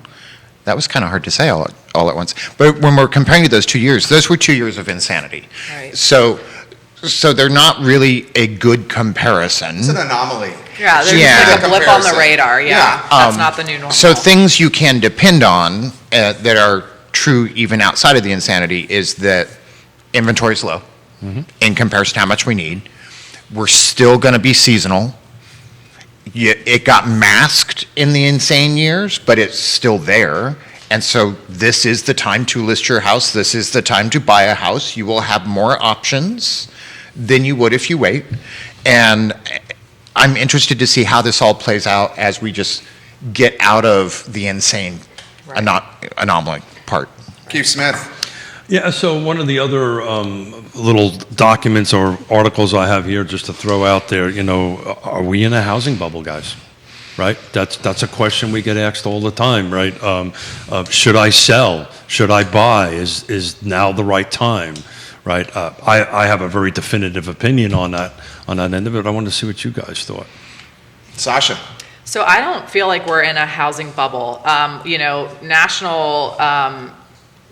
that was kind of hard to say all at once. But when we're comparing to those 2 years, those were 2 years of insanity. Right. So they're not really a good comparison. It's an anomaly. Yeah, there's Yeah. just like a blip on the Comparison. radar. Yeah, that's not the new normal. So things you can depend on that are true even outside of the insanity is that inventory is low in comparison to how much we need. We're still going to be seasonal. It got masked in the insane years, but it's still there. And so this is the time to list your house. This is the time to buy a house. You will have more options than you would if you wait. And I'm interested to see how this all plays out as we just get out of the insane anomaly part. Keith Smith. Yeah, so one of the other little documents or articles I have here just to throw out there, are we in a housing bubble, guys? Right? That's a question we get asked all the time, right? Should I sell? Should I buy? Is now the right time? Right? I have a very definitive opinion on that end of it. I wanted to see what you guys thought. Sasha. So I don't feel like we're in a housing bubble. National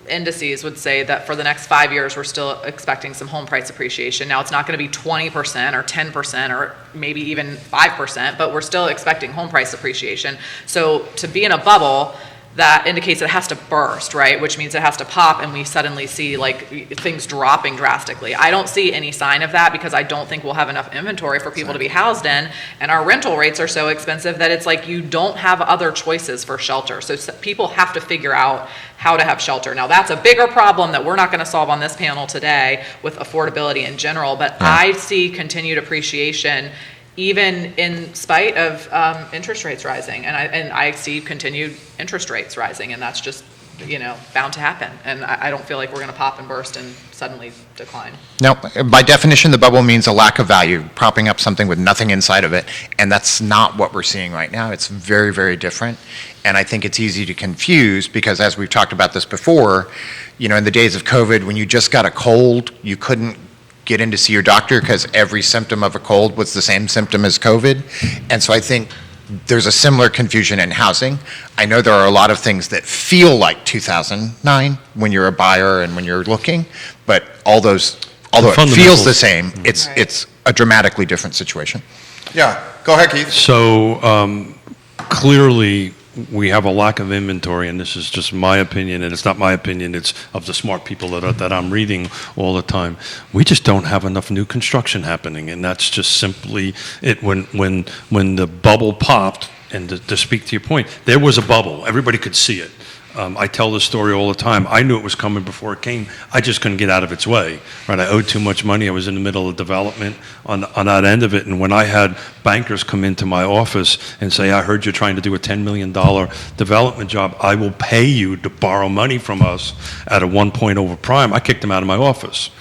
indices would say that for the next 5 years, we're still expecting some home price appreciation. Now, it's not going to be 20% or 10% or maybe even 5%, but we're still expecting home price appreciation. So to be in a bubble, that indicates it has to burst, right? Which means it has to pop and we suddenly see like things dropping drastically. I don't see any sign of that because I don't think we'll have enough inventory for people to be housed in. And our rental rates are so expensive that it's like you don't have other choices for shelter. So people have to figure out how to have shelter. Now that's a bigger problem that we're not going to solve on this panel today with affordability in general, but I see continued appreciation even in spite of interest rates rising. And I see continued interest rates rising, and that's just bound to happen. And I don't feel like we're going to pop and burst and suddenly decline. No, by definition, the bubble means a lack of value, propping up something with nothing inside of it, and that's not what we're seeing right now. It's very, very different, and I think it's easy to confuse because, as we've talked about this before, in the days of COVID, when you just got a cold, you couldn't get in to see your doctor because every symptom of a cold was the same symptom as COVID, and so I think there's a similar confusion in housing. I know there are a lot of things that feel like 2009 when you're a buyer and when you're looking, but although it feels the same, it's a dramatically different situation. Yeah, go ahead, Keith. So clearly, we have a lack of inventory, and this is just my opinion, and it's not my opinion, it's of the smart people that I'm reading all the time. We just don't have enough new construction happening, and that's just simply it. When the bubble popped, and to speak to your point, there was a bubble. Everybody could see it. I tell this story all the time. I knew it was coming before it came. I just couldn't get out of its way. Right? I owed too much money. I was in the middle of development on that end of it. And when I had bankers come into my office and say, I heard you're trying to do a $10 million development job, I will pay you to borrow money from us at a 1 point over prime, I kicked them out of my office.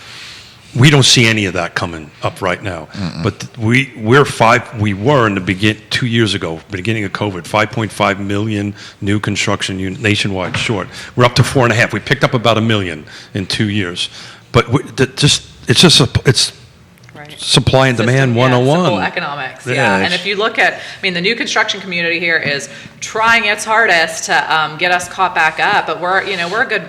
We don't see any of that coming up right now. Mm-mm. But we were in the 2 years ago, beginning of COVID, 5.5 million new construction nationwide short. We're up to 4.5. We picked up about 1 million in 2 years. But it's Right. Supply and demand 101. Simple economics, yeah. And if you look at, the new construction community here is trying its hardest to get us caught back up, but we're a good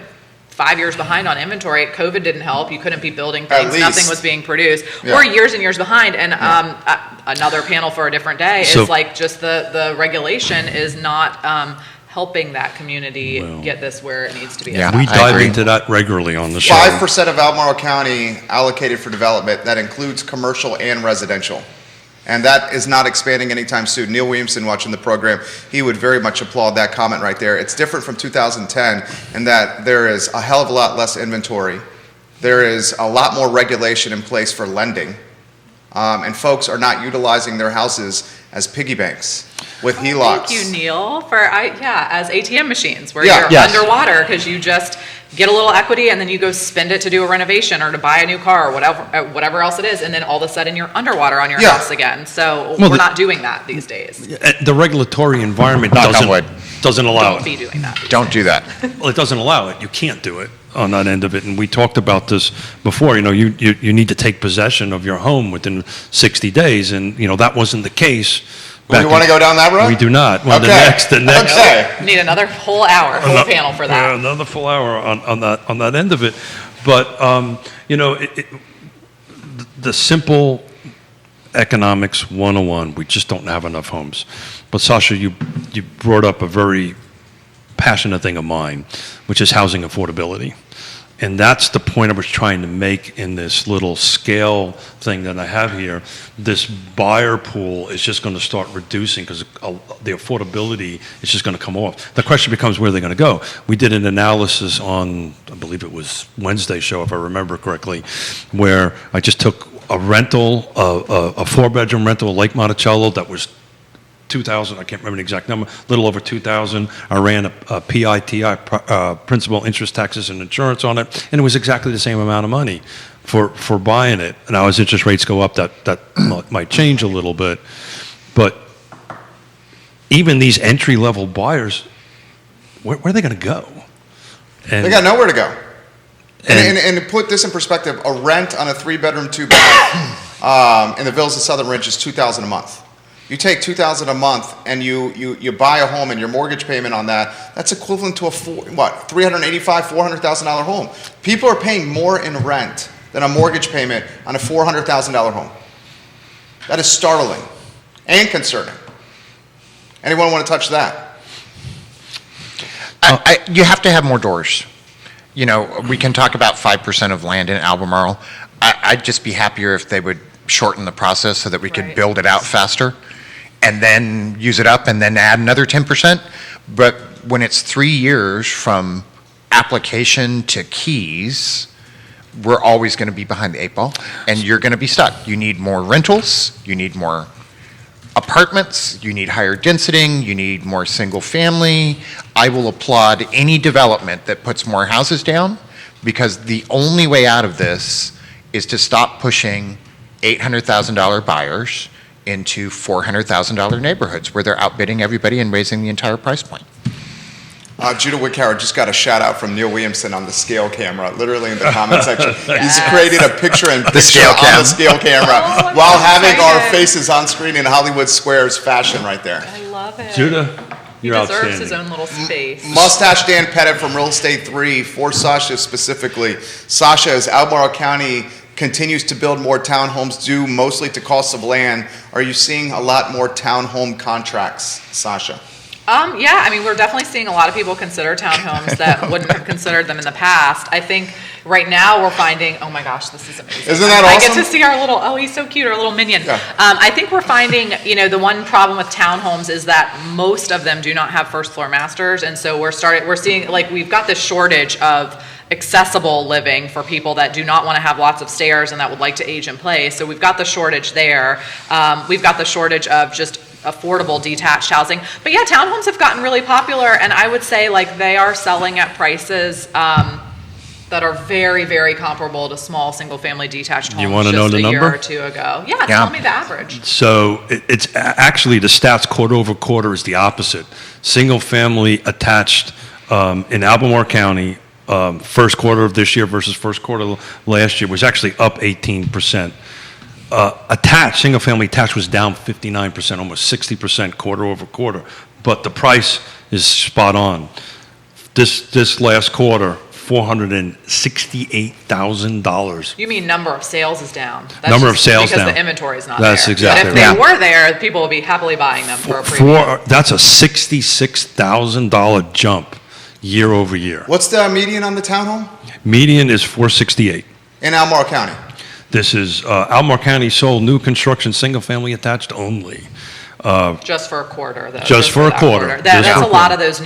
5 years behind on inventory. COVID didn't help. You couldn't be building things. Nothing was being produced. Yeah. We're years and years behind. And another panel for a different day is like just the regulation is not helping that community get this where it needs to be. Yeah, we dive into that regularly on the show. 5% of Albemarle County allocated for development. That includes commercial and residential. And that is not expanding anytime soon. Neil Williamson, watching the program, he would very much applaud that comment right there. It's different from 2010 in that there is a hell of a lot less inventory. There is a lot more regulation in place for lending. And folks are not utilizing their houses as piggy banks with HELOCs. Thank you, Neil, as ATM machines where you're underwater because you just get a little equity and then you go spend it to do a renovation or to buy a new car or whatever else it is, and then all of a sudden you're underwater on your house again. So we're not doing that these days. The regulatory environment doesn't allow it. Don't be doing that. Don't do that. Well, it doesn't allow it. You can't do it on that end of it. And we talked about this before. You need to take possession of your home within 60 days, and that wasn't the case. Do you want to go down that road? We do not. Well, okay. The next. Okay. Need another whole hour, panel for that. Yeah, another full hour on that end of it. But the simple economics 101. We just don't have enough homes. But Sasha, you brought up a very passionate thing of mine, which is housing affordability. And that's the point I was trying to make in this little scale thing that I have here. This buyer pool is just going to start reducing because the affordability is just going to come off. The question becomes where they're going to go. We did an analysis on, I believe it was Wednesday's show, if I remember correctly, where I just took a rental, a 4-bedroom rental, Lake Monticello, that was 2,000, I can't remember the exact number, a little over 2,000. I ran a PITI, principal, interest, taxes, and insurance on it, and it was exactly the same amount of money for buying it. Now, as interest rates go up, that might change a little bit. But even these entry-level buyers, where are they going to go? And they got nowhere to go. And to put this in perspective, a rent on a 3-bedroom, 2-bath in the Villas of Southern Ridge is $2,000 a month. You take $2,000 a month and you buy a home and your mortgage payment on that's equivalent to a $385,000, $400,000 home. People are paying more in rent than a mortgage payment on a $400,000 home. That is startling and concerning. Anyone want to touch that? You have to have more doors. We can talk about 5% of land in Albemarle. I'd just be happier if they would shorten the process so that we could build it out faster and then use it up and then add another 10%. But when it's 3 years from application to keys, we're always going to be behind the 8 ball and you're going to be stuck. You need more rentals, you need more apartments, you need higher density, you need more single family. I will applaud any development that puts more houses down, because the only way out of this is to stop pushing $800,000 buyers into $400,000 neighborhoods where they're outbidding everybody and raising the entire price point. Judah Wickhauer just got a shout out from Neil Williamson on the scale camera, literally in the comment section. He's created a picture in picture scale on cam. the scale camera Oh, while I'm having our excited. faces on screen in Hollywood Squares fashion right there. I love it. Judah, He you're deserves outstanding. his own little space. Mustache Dan Pettit from Real Estate 3 for Sasha specifically. Sasha, as Albemarle County continues to build more townhomes due mostly to costs of land, are you seeing a lot more townhome contracts, Sasha? Yeah, I mean, we're definitely seeing a lot of people consider townhomes that wouldn't have considered them in the past. I think right now we're finding, oh my gosh, this is amazing. Isn't that I awesome? get to see our little, oh, he's so cute, our little minion. Yeah. I think we're finding, the one problem with townhomes is that most of them do not have first floor masters. And so we're seeing, like, we've got this shortage of accessible living for people that do not want to have lots of stairs and that would like to age in place. So we've got the shortage there. We've got the shortage of just affordable detached housing. But yeah, townhomes have gotten really popular, and I would say like they are selling at prices that are very, very comparable to small single-family detached homes. You wanna know just the a year number? or two ago. Yeah, Yeah. tell me the average. So it's actually, the stats quarter over quarter is the opposite. Single-family attached in Albemarle County, first quarter of this year versus first quarter last year was actually up 18%. Attached, single-family attached was down 59%, almost 60% quarter over quarter. But the price is spot on. This last quarter, $468,000. You mean number of sales is down? That's Number of just sales because down. the inventory is not That's there. exactly But if right. they were there, people would be happily buying them for a premium. That's a $66,000 jump year over year. What's the median on the townhome Median is 468. in Albemarle County? This is Albemarle County sold new construction, single-family attached only. Just for a quarter, though. Just for a that quarter. That- Just That's for a a lot quarter. of those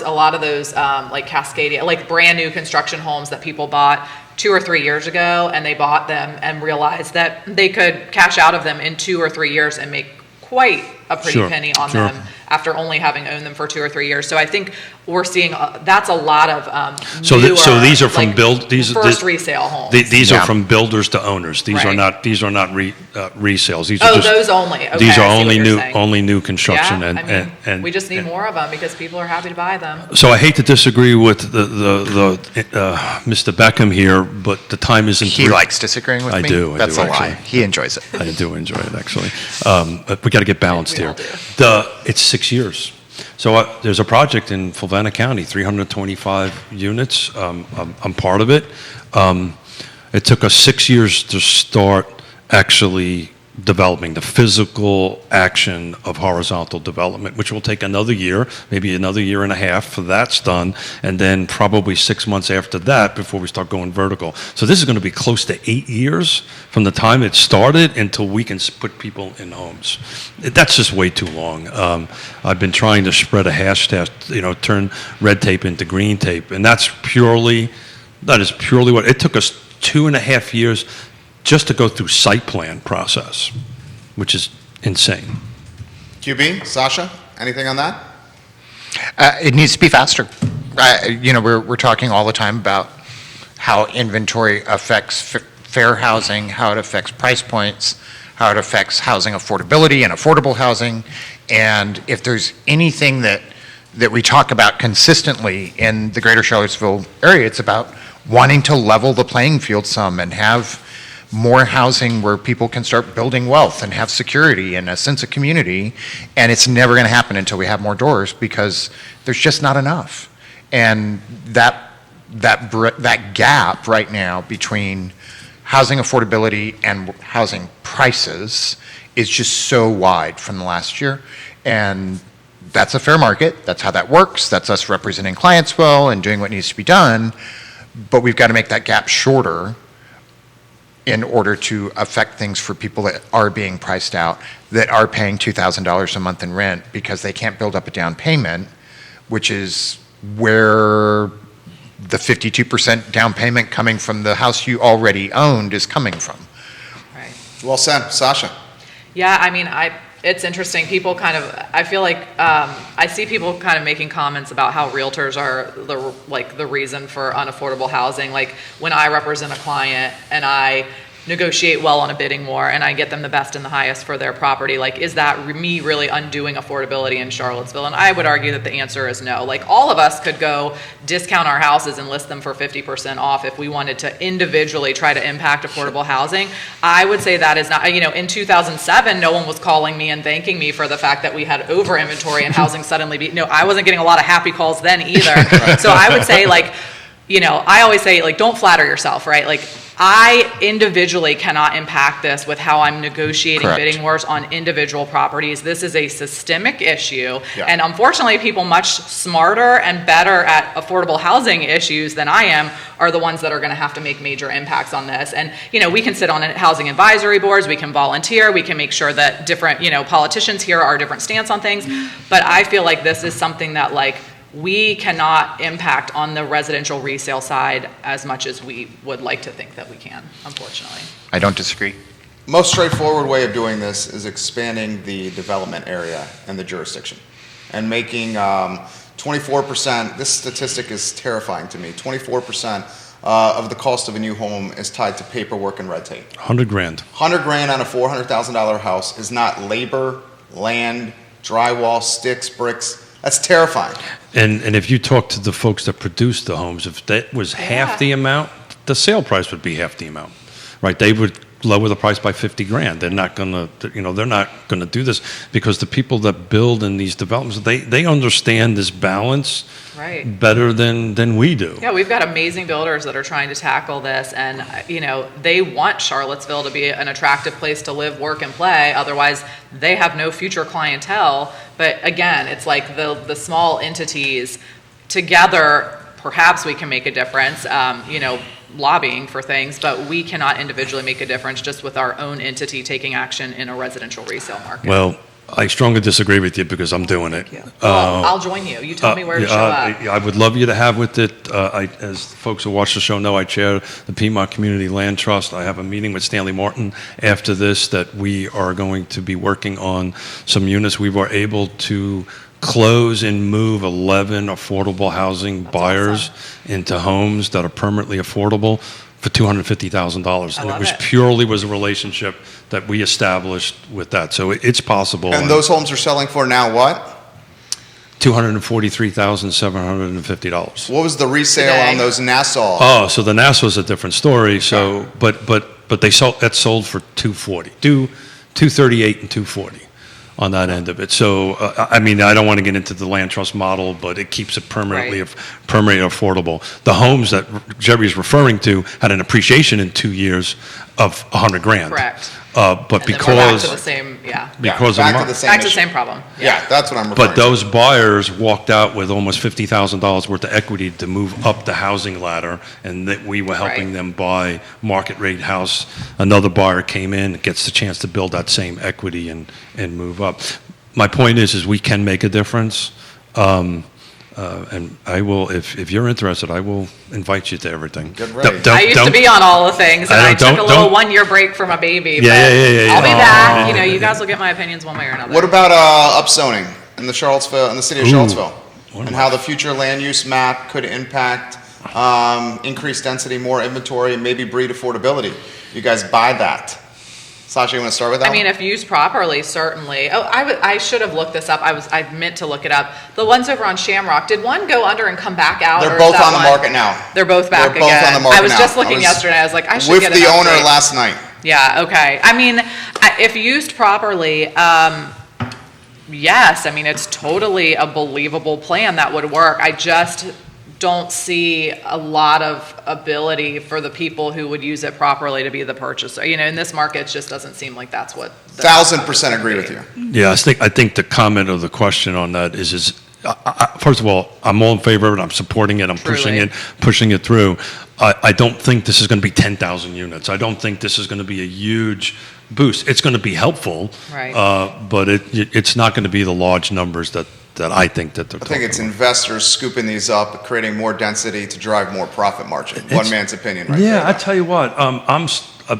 a lot of those, like Cascadia, like brand-new construction homes that people bought 2 or 3 years ago, and they bought them and realized that they could cash out of them in 2 or 3 years and make quite a pretty Sure, penny on sure. them after only having owned them for 2 or 3 years. So I think we're seeing, that's a lot of So newer, these are from like, these first resale homes. These are Yeah. from builders to owners. These are Right. not resales. These are Oh, just those only. Okay, these I are see what you're saying. only new construction. Yeah, and I mean, and we just need more of them because people are happy to buy them. So I hate to disagree with the Mr. Beckham here, but the time isn't. He likes disagreeing with I me. do, That's a lie. actually. He enjoys it. I do enjoy it, actually. But we got to get balanced We here. all It's 6 years. So there's a project in Fulvena County, 325 units. I'm part of it. It took us 6 years to start actually developing the physical action of horizontal development, which will take another year, maybe another year and a half for that's done, and then probably 6 months after that before we start going vertical. So this is going to be close to 8 years from the time it started until we can put people in homes. That's just way too long. I've been trying to spread a hash test, turn red tape into green tape, and that is purely what, it took us 2.5 years just to go through site plan process, which is insane. QB, Sasha, anything on that? It needs to be faster. We're talking all the time about how inventory affects fair housing, how it affects price points, how it affects housing affordability and affordable housing. And if there's anything that we talk about consistently in the greater Charlottesville area, it's about wanting to level the playing field some and have more housing where people can start building wealth and have security and a sense of community. And it's never going to happen until we have more doors because there's just not enough. And that gap right now between housing affordability and housing prices is just so wide from the last year. And that's a fair market. That's how that works. That's us representing clients well and doing what needs to be done. But we've got to make that gap shorter in order to affect things for people that are being priced out, that are paying $2,000 a month in rent because they can't build up a down payment, which is where the 52% down payment coming from the house you already owned is coming from. Right. Well said. Sasha? Yeah, I mean, it's interesting. People kind of, I feel like, I see people kind of making comments about how realtors are the reason for unaffordable housing. Like when I represent a client and I negotiate well on a bidding war and I get them the best and the highest for their property, like, is that me really undoing affordability in Charlottesville? And I would argue that the answer is no. Like, all of us could go discount our houses and list them for 50% off if we wanted to individually try to impact affordable housing. I would say that is not, in 2007, no one was calling me and thanking me for the fact that we had over inventory and housing suddenly I wasn't getting a lot of happy calls then either. So I would say, like, I always say, like, don't flatter yourself, right? Like, I individually cannot impact this with how I'm negotiating Correct. bidding wars on individual properties. This is a systemic issue. Yeah. And unfortunately, people much smarter and better at affordable housing issues than I am are the ones that are going to have to make major impacts on this. And, we can sit on housing advisory boards, we can volunteer, we can make sure that different, politicians here are different stance on things. But I feel like this is something that, like, we cannot impact on the residential resale side as much as we would like to think that we can, unfortunately. I don't disagree. Most straightforward way of doing this is expanding the development area and the jurisdiction and making 24%, this statistic is terrifying to me, 24% of the cost of a new home is tied to paperwork and red tape. $100,000. $100,000 on a $400,000 house is not labor, land, drywall, sticks, bricks. That's terrifying. And if you talk to the folks that produce the homes, if that was half the amount, the sale price would be half the amount, right? They would lower the price by $50,000. They're not gonna, they're not gonna do this because the people that build in these developments, they understand this balance Right. better than we do. Yeah, we've got amazing builders that are trying to tackle this, and they want Charlottesville to be an attractive place to live, work, and play. Otherwise, they have no future clientele. But again, it's like the small entities together. Perhaps we can make a difference. Lobbying for things, but we cannot individually make a difference just with our own entity taking action in a residential resale market. Well, I strongly disagree with you because I'm doing it. Well, I'll join you. You tell me where to show up. I would love you to have with it. As folks who watch the show know, I chair the Piedmont Community Land Trust. I have a meeting with Stanley Martin after this that we are going to be working on some units. We were able to close and move 11 affordable housing buyers into homes that are permanently affordable for $250,000. And it was purely a relationship that we established with that. So it's possible. And those homes are selling for now what? $243,750. What was the resale Today. on those Nassau? Oh, so the Nassau's a different story. So, but they sold for $240, $238 and $240 on that end of it. So, I don't want to get into the land trust model, but it keeps it permanently affordable. The homes that Jerry's referring to had an appreciation in 2 years of $100,000. Correct. But And then we're because back to the same, because back of to the same back to the issue. same problem. Yeah, that's what I'm referring but those buyers walked out with almost $50,000 worth of equity to move up the housing ladder, and that we were helping Right. them buy market rate house. Another buyer came in, gets the chance to build that same equity and move up. My point is we can make a difference, and I will, if you're interested, I will invite you to everything. Get ready. I used to be on all the things, and I took a little 1 year break for my baby. Yeah, but yeah. I'll be back. You guys will get my opinions one way or another. What about upzoning in the city of Charlottesville, and how the future land use map could impact increased density, more inventory, and maybe breed affordability? You guys buy that? Sasha, you want to start with that? If used properly, certainly. Oh, I should have looked this up. I meant to look it up. The ones over on Shamrock, did one go under and come back out? They're or both is that on the one- market now. They're both back They're both again. on the market I was now. just looking yesterday. I was like, I should with get the an owner update. last night. Yeah, okay. If used properly, yes. It's totally a believable plan that would work. I just don't see a lot of ability for the people who would use it properly to be the purchaser. In this market, it just doesn't seem like that's what. 1,000% agree with you. Yeah, I think the comment or the question on that is first of all, I'm all in favor of it. I'm supporting it. I'm pushing it through. I don't think this is going to be 10,000 units. I don't think this is going to be a huge boost. It's going to be helpful, Right. But it's not going to be the large numbers that I think that they're I think it's investors scooping these up, creating more density to drive more profit margin. One man's opinion, right? Yeah, there. I tell you what,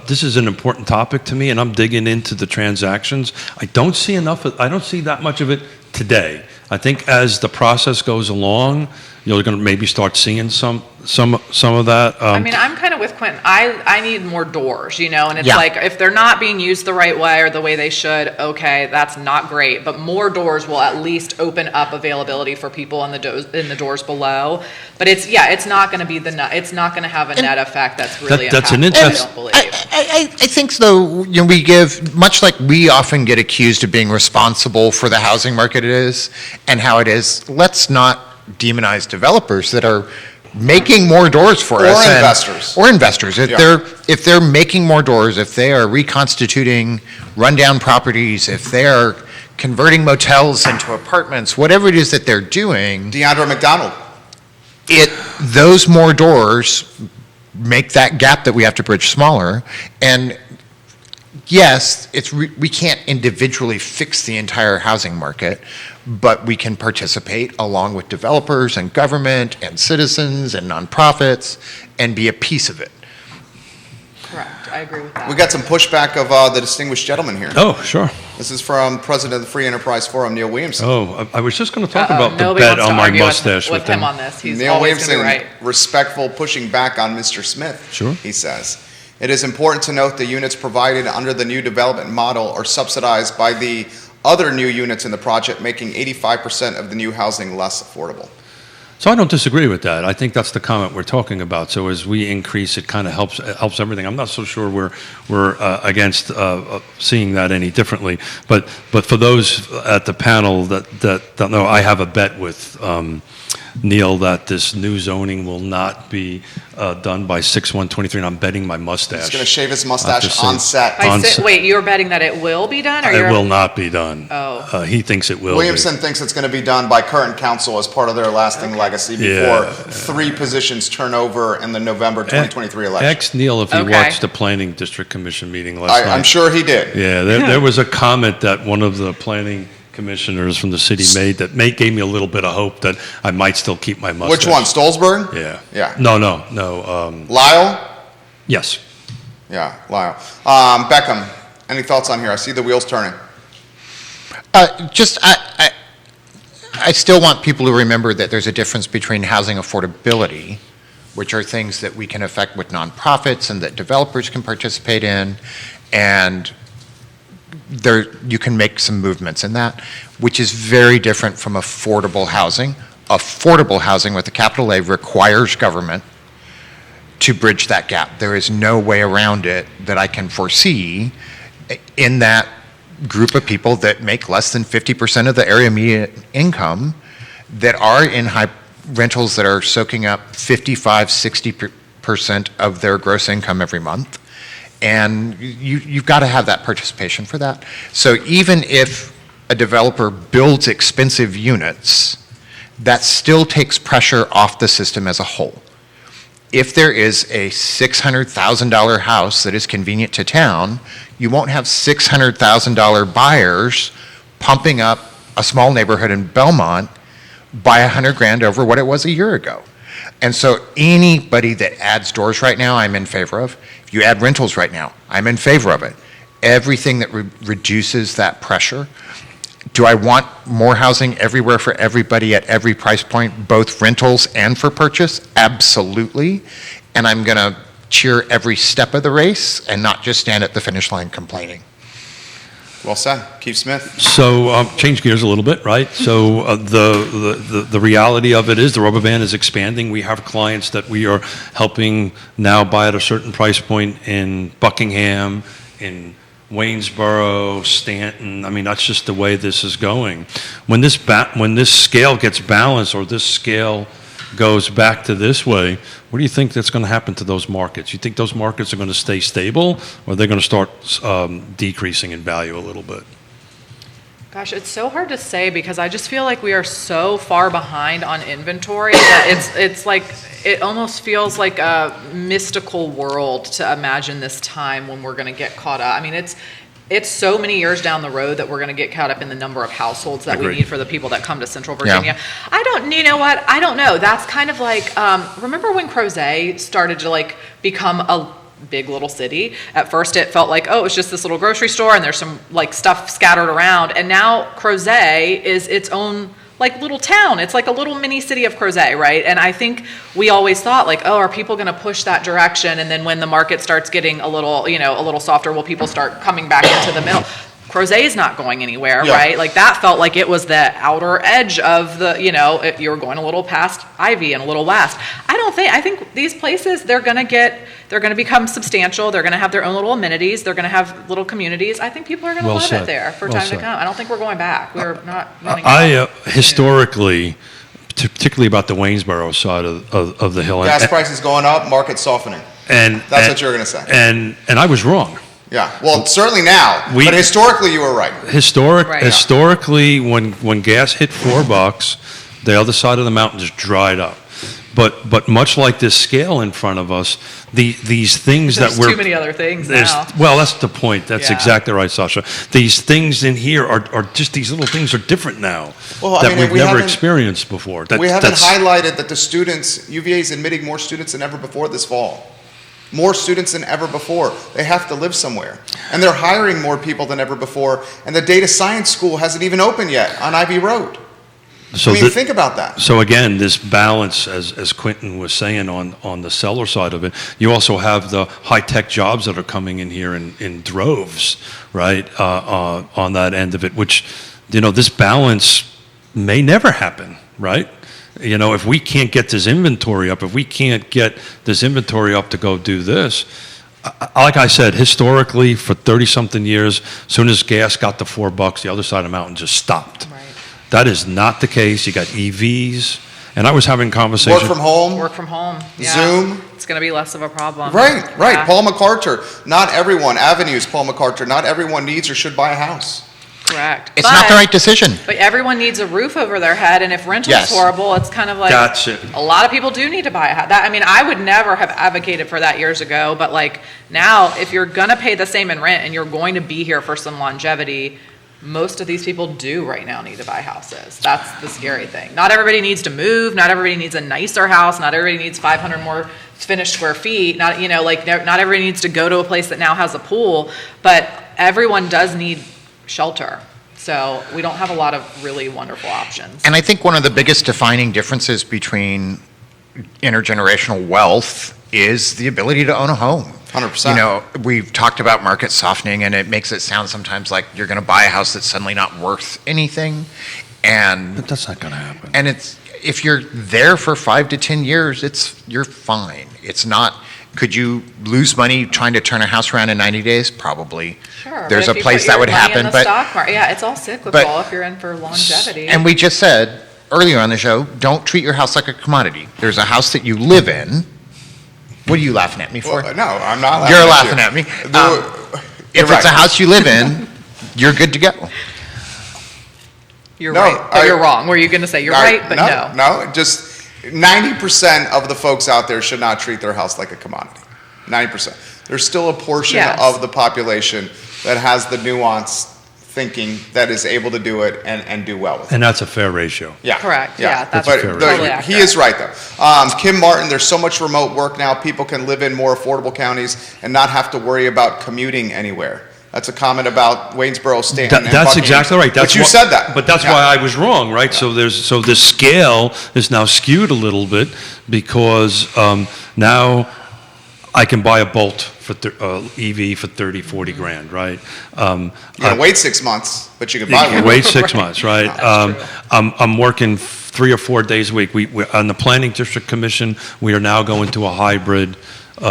this is an important topic to me, and I'm digging into the transactions. I don't see that much of it today. I think as the process goes along, you're going to maybe start seeing some of that. I mean, I'm kind of with Quinton. I need more doors, and it's Yeah. like if they're not being used the right way or the way they should, okay, that's not great. But more doors will at least open up availability for people in the doors below. But it's not going to be it's not going to have a net effect that's really That's an impactful, I interest- don't believe. I think, though, we give, much like we often get accused of being responsible for the housing market it is and how it is, let's not demonize developers that are making more doors for us. Or investors. If they're making more doors, if they are reconstituting rundown properties, if they are converting motels into apartments, whatever it is that they're doing, DeAndre McDonald. those more doors make that gap that we have to bridge smaller. And yes, we can't individually fix the entire housing market, but we can participate along with developers and government and citizens and nonprofits and be a piece of it. Correct. I agree with that. We got some pushback of the distinguished gentleman here. Oh, sure. This is from President of the Free Enterprise Forum, Neil Williamson. Oh, I was just going to talk about the Nobody bet wants to on my argue mustache with him on this. He's Neil always going Williamson, to be right. respectful, pushing back on Mr. Smith. Sure. He says, it is important to note the units provided under the new development model are subsidized by the other new units in the project, making 85% of the new housing less affordable. So I don't disagree with that. I think that's the comment we're talking about. So as we increase, it kind of helps everything. I'm not so sure we're against seeing that any differently. But for those at the panel that don't know, I have a bet with Neil that this new zoning will not be done by 6/1/23, and I'm betting my mustache. He's going to shave his mustache After on set. Wait, you're betting that it will be done? Or It will not be done. Oh. He thinks it will Williamson thinks it's going to be done by current council as part of their lasting legacy before Yeah. 3 positions turn over in the November 2023 election. Ex Neil, if he Okay. watched the Planning District Commission meeting last night. I'm sure he did. Yeah, there was a comment that one of the planning commissioners from the city made that gave me a little bit of hope that I might still keep my mustache. Which one, Stolzberg? Yeah. Yeah. No. Lyle? Yes. Yeah, Lyle. Beckham, any thoughts on here? I see the wheels turning. I still want people to remember that there's a difference between housing affordability, which are things that we can affect with nonprofits and that developers can participate in, and you can make some movements in that, which is very different from affordable housing. Affordable housing with a capital A requires government to bridge that gap. There is no way around it that I can foresee in that group of people that make less than 50% of the area median income that are in high rentals that are soaking up 55-60% of their gross income every month. And you've got to have that participation for that. So even if a developer builds expensive units, that still takes pressure off the system as a whole. If there is a $600,000 house that is convenient to town, you won't have $600,000 buyers pumping up a small neighborhood in Belmont by $100,000 over what it was a year ago. And so anybody that adds doors right now, I'm in favor of. If you add rentals right now, I'm in favor of it. Everything that reduces that pressure. Do I want more housing everywhere for everybody at every price point, both rentals and for purchase? Absolutely. And I'm going to cheer every step of the race and not just stand at the finish line complaining. Well said. Keith Smith. So change gears a little bit, right? So the reality of it is the rubber band is expanding. We have clients that we are helping now buy at a certain price point in Buckingham, in Waynesboro, Stanton. I mean, that's just the way this is going. When this scale gets balanced or this scale goes back to this way, what do you think that's going to happen to those markets? You think those markets are going to stay stable, or are they going to start decreasing in value a little bit? Gosh, it's so hard to say because I just feel like we are so far behind on inventory that it's like it almost feels like a mystical world to imagine this time when we're going to get caught up. I mean, it's so many years down the road that we're going to get caught up in the number of households that we need for the people that come to Central Virginia. Yeah. You know what? I don't know. That's kind of like, remember when Crozet started to like become big little city. At first it felt like, oh, it's just this little grocery store and there's some like stuff scattered around. And now Crozet is its own like little town. It's like a little mini city of Crozet, right? And I think we always thought like, oh, are people going to push that direction? And then when the market starts getting a little, a little softer, will people start coming back into the middle? Crozet is not going anywhere, Yeah. right? Like that felt like it was the outer edge of the, you were going a little past Ivy and a little west. I think these places, they're going to become substantial. They're going to have their own little amenities. They're going to have little communities. I think people are going to Well love said. it there for Well time to said. come. I don't think we're going back. We're not running Historically, particularly about the Waynesboro side of the hill. Gas prices going up, market softening. And That's what you're going to say. And I was wrong. Yeah, well, certainly now, We- but historically you were right. Right. Historically, when gas hit $4, the other side of the mountain just dried up. But much like this scale in front of us, these things There's that we're too many other things there's- now. Well, that's the point. That's Yeah. exactly right, Sasha. These things in here are just these little things are different now Well, I that mean, we've we never haven't- experienced before. We haven't That's- highlighted that the students, UVA is admitting more students than ever before this fall. More students than ever before. They have to live somewhere. And they're hiring more people than ever before. And the data science school hasn't even opened yet on Ivy Road. So I mean, the- think about that. So again, this balance, as Quinton was saying on the seller side of it, you also have the high-tech jobs that are coming in here in droves, right, on that end of it, which, this balance may never happen, right? If we can't get this inventory up, if we can't get this inventory up to go do this, like I said, historically, for 30-something years, as soon as gas got to $4, the other side of the mountain just stopped. Right. That is not the case. You got EVs, and I was having conversations. Work from home. Work from home. Yeah. Zoom. It's going to be less of a problem. Right. Yeah. Paul MacArthur. Not everyone, Avenues, Paul MacArthur, not everyone needs or should buy a house. Correct. It's not the But- right decision. But everyone needs a roof over their head, and if rental's Yes. horrible, it's kind of like That's it. a lot of people do need to buy a house. I would never have advocated for that years ago, but like now, if you're gonna pay the same in rent and you're going to be here for some longevity, most of these people do right now need to buy houses. That's the scary thing. Not everybody needs to move. Not everybody needs a nicer house. Not everybody needs 500 more finished square feet. Not everybody needs to go to a place that now has a pool, but everyone does need shelter. So we don't have a lot of really wonderful options. And I think one of the biggest defining differences between intergenerational wealth is the ability to own a home. 100%. We've talked about market softening, and it makes it sound sometimes like you're going to buy a house that's suddenly not worth anything. And But that's not going to happen. and if you're there for 5 to 10 years, you're fine. It's not. Could you lose money trying to turn a house around in 90 days? Probably. Sure. There's but a if you place put that your would money happen, in the but stock market, yeah, it's all cyclical if you're in for longevity. and we just said earlier on the show, don't treat your house like a commodity. There's a house that you live in. What are you laughing at me for? Well, no, I'm not laughing You're at laughing you. at me. You're If it's a right. house you live in, you're good to go. You're No, right, but I- you're wrong. Were you going to say you're right, but no? No, just 90% of the folks out there should not treat their house like a commodity. 90%. There's still a portion Yes. of the population that has the nuanced thinking that is able to do it and do well with it. And that's a fair ratio. Yeah. Correct. Yeah, that's But totally he accurate. is right, though. Kim Martin, there's so much remote work now, people can live in more affordable counties and not have to worry about commuting anywhere. That's a comment about Waynesboro, Stanton, and That's Buckingham. exactly right. But you said that. But that's Yeah. why I was wrong, right? So the scale is now skewed a little bit because now I can buy a Bolt for EV for 30, 40 grand, right? You gotta wait 6 months, but you can buy You can one. wait 6 months, right? That's I'm working 3 or 4 days a week. We on the Planning District Commission, we are now going to a hybrid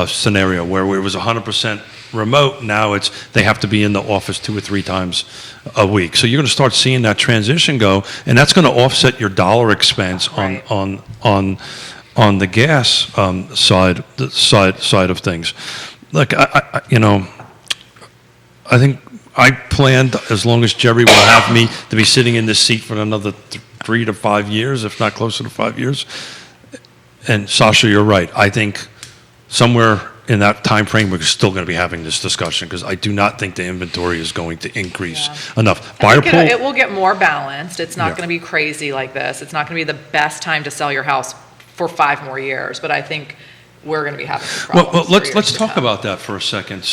scenario where it was 100% remote. Now they have to be in the office 2 or 3 times a week. So you're going to start seeing that transition go, and that's going to offset your dollar expense Right. on the gas side of things. Look, I think I planned, as long as Jerry will have me, to be sitting in this seat for another 3 to 5 years, if not closer to 5 years. And Sasha, you're right. I think somewhere in that time frame, we're still going to be having this discussion because I do not think the inventory is going to increase enough. I Buyer think pool, it will get more balanced. It's not Yeah. going to be crazy like this. It's not going to be the best time to sell your house for 5 more years. But I think we're going to be having some Well, problems. let's talk about that for a second.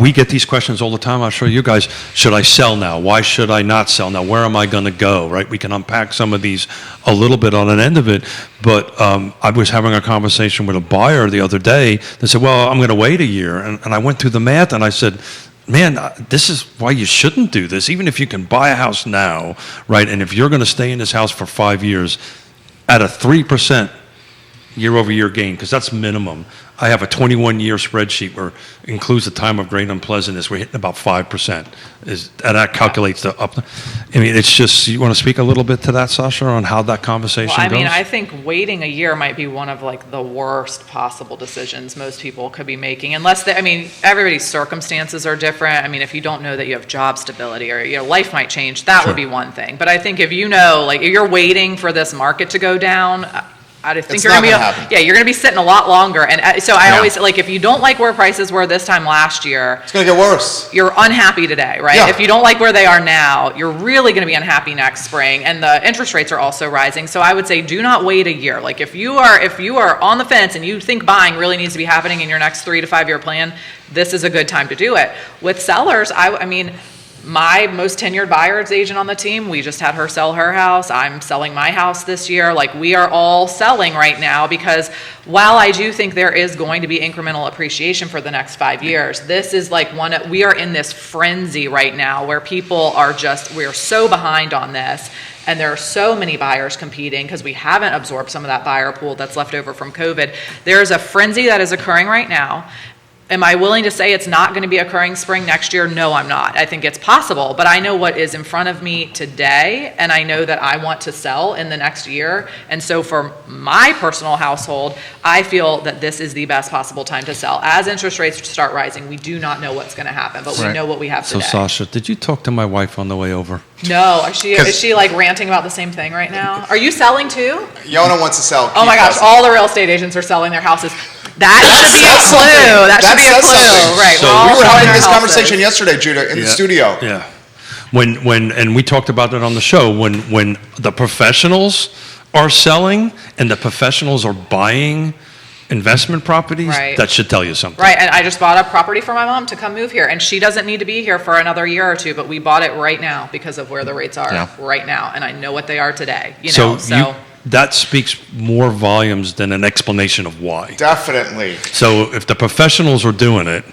We get these questions all the time. I'll show you guys. Should I sell now? Why should I not sell now? Where am I going to go? Right? We can unpack some of these a little bit on an end of it. But I was having a conversation with a buyer the other day that said, "Well, I'm going to wait a year," and I went through the math and I said, "Man, this is why you shouldn't do this. Even if you can buy a house now, right? And if you're going to stay in this house for 5 years, at a 3% year-over-year gain, because that's minimum. I have a 21-year spreadsheet where it includes the time of great unpleasantness. We're hitting about 5%. And that calculates the up. I mean, it's just, you want to speak a little bit to that, Sasha, on how that conversation Well, I goes? mean, I think waiting a year might be one of like the worst possible decisions most people could be making, unless they, I mean, everybody's circumstances are different. I mean, if you don't know that you have job stability or, life might change, that would be one thing. But I think if you know, like, if you're waiting for this market to go down, I think It's you're not gonna be, gonna happen. yeah, you're gonna be sitting a lot longer. And so I always, like, if you don't like where prices were this time last year, It's going to get worse. you're unhappy today, right? Yeah. If you don't like where they are now, you're really going to be unhappy next spring, and the interest rates are also rising. So I would say do not wait a year. Like if you are on the fence and you think buying really needs to be happening in your next 3 to 5 year plan, this is a good time to do it. With sellers, I mean, my most tenured buyer's agent on the team, we just had her sell her house. I'm selling my house this year. Like we are all selling right now because while I do think there is going to be incremental appreciation for the next 5 years, this is like we are in this frenzy right now where people are we are so behind on this. And there are so many buyers competing because we haven't absorbed some of that buyer pool that's left over from COVID. There is a frenzy that is occurring right now. Am I willing to say it's not going to be occurring spring next year? No, I'm not. I think it's possible, but I know what is in front of me today, and I know that I want to sell in the next year. And so for my personal household, I feel that this is the best possible time to sell. As interest rates start rising, we do not know what's going to happen, but we know what we have So today. Sasha, did you talk to my wife on the way over? No, is she like ranting about the same thing right now? Are you selling too? Yonna wants to sell. Oh my gosh, all the real estate agents are selling their houses. That should be a says something. clue. That should be a says clue. something. Right. So we're all We were selling having our this houses. conversation yesterday, Judah, in the studio. Yeah. And we talked about it on the show, when the professionals are selling and the professionals are buying investment properties, Right. that should tell you something. Right, and I just bought a property for my mom to come move here, and she doesn't need to be here for another year or two, but we bought it right now because of where the rates are right now, and I know what they are today, So that speaks more volumes than an explanation of why. Definitely. So if the professionals are doing it,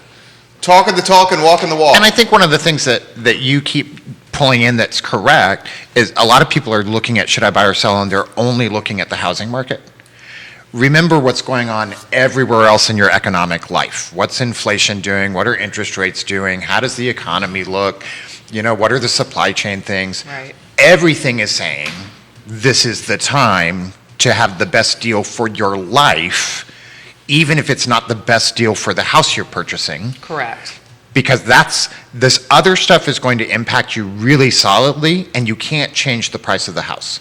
Talking the talk and walking the walk. And I think one of the things that you keep pulling in that's correct is a lot of people are looking at should I buy or sell, and they're only looking at the housing market. Remember what's going on everywhere else in your economic life. What's inflation doing? What are interest rates doing? How does the economy look? What are the supply chain things? Right. Everything is saying this is the time to have the best deal for your life, even if it's not the best deal for the house you're purchasing. Correct. Because this other stuff is going to impact you really solidly, and you can't change the price of the house.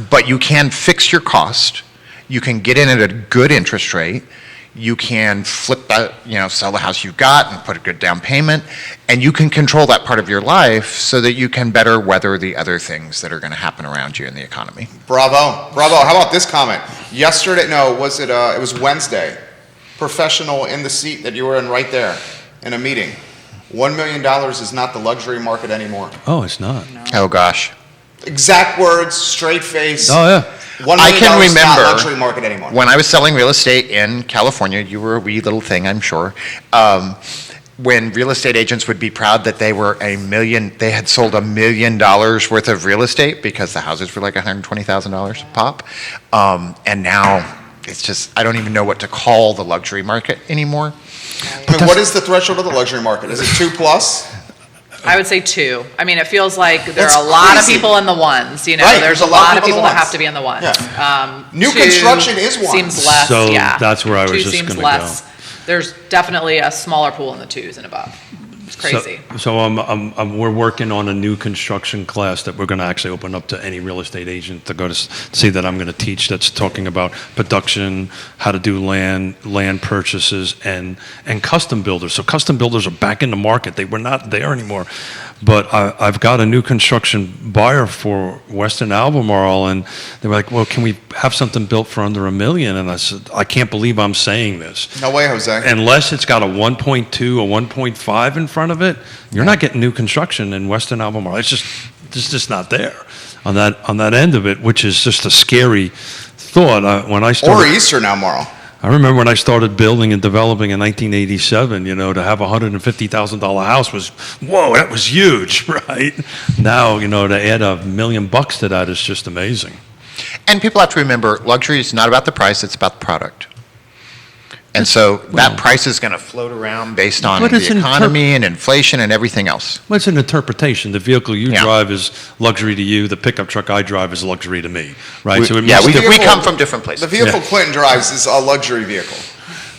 But you can fix your cost. You can get in at a good interest rate. You can flip that, sell the house you've got and put a good down payment. And you can control that part of your life so that you can better weather the other things that are going to happen around you in the economy. Bravo. How about this comment? Yesterday, it was Wednesday. Professional in the seat that you were in right there in a meeting. $1 million is not the luxury market anymore. oh, it's not. Oh, gosh. Exact words, straight face. Oh, yeah. $1 million I can is not remember luxury market anymore. when I was selling real estate in California, you were a wee little thing, I'm sure. When real estate agents would be proud that they had sold $1 million worth of real estate because the houses were like $120,000 a pop. And now it's just, I don't even know what to call the luxury market anymore. What is the threshold of the luxury market? Is it 2+? I would say 2. I mean, it feels like there That's are a lot of crazy. people in the ones, Right, there's a lot of people that have to be in the ones. Yeah. New 2 construction is one. Seems less, So yeah. that's where I was 2 just seems gonna less. There's definitely a smaller pool in the 2s and above. It's crazy. So we're working on a new construction class that we're going to actually open up to any real estate agent to go to see that I'm going to teach. That's talking about production, how to do land purchases, and custom builders. So custom builders are back in the market. They were not there anymore. but I've got a new construction buyer for Western Albemarle, and they were like, well, can we have something built for under $1 million? And I said, I can't believe I'm saying this. No way, Jose. Unless it's got a 1.2, a 1.5 in front of it, you're not getting new construction in Western Albemarle. It's just not there on that end of it, which is just a scary thought. When I started, Or Eastern Albemarle. I remember when I started building and developing in 1987, to have a $150,000 house was, whoa, that was huge, right? Now, to add $1 million to that is just amazing. And people have to remember, luxury is not about the price, it's about the product. And so that price is going to float around based on the economy and inflation and everything else. Well, it's an interpretation. The vehicle you Yeah. drive is luxury to you. The pickup truck I drive is luxury to me, right? We, So it yeah, means we come from different places. The vehicle Quinton drives is a luxury vehicle.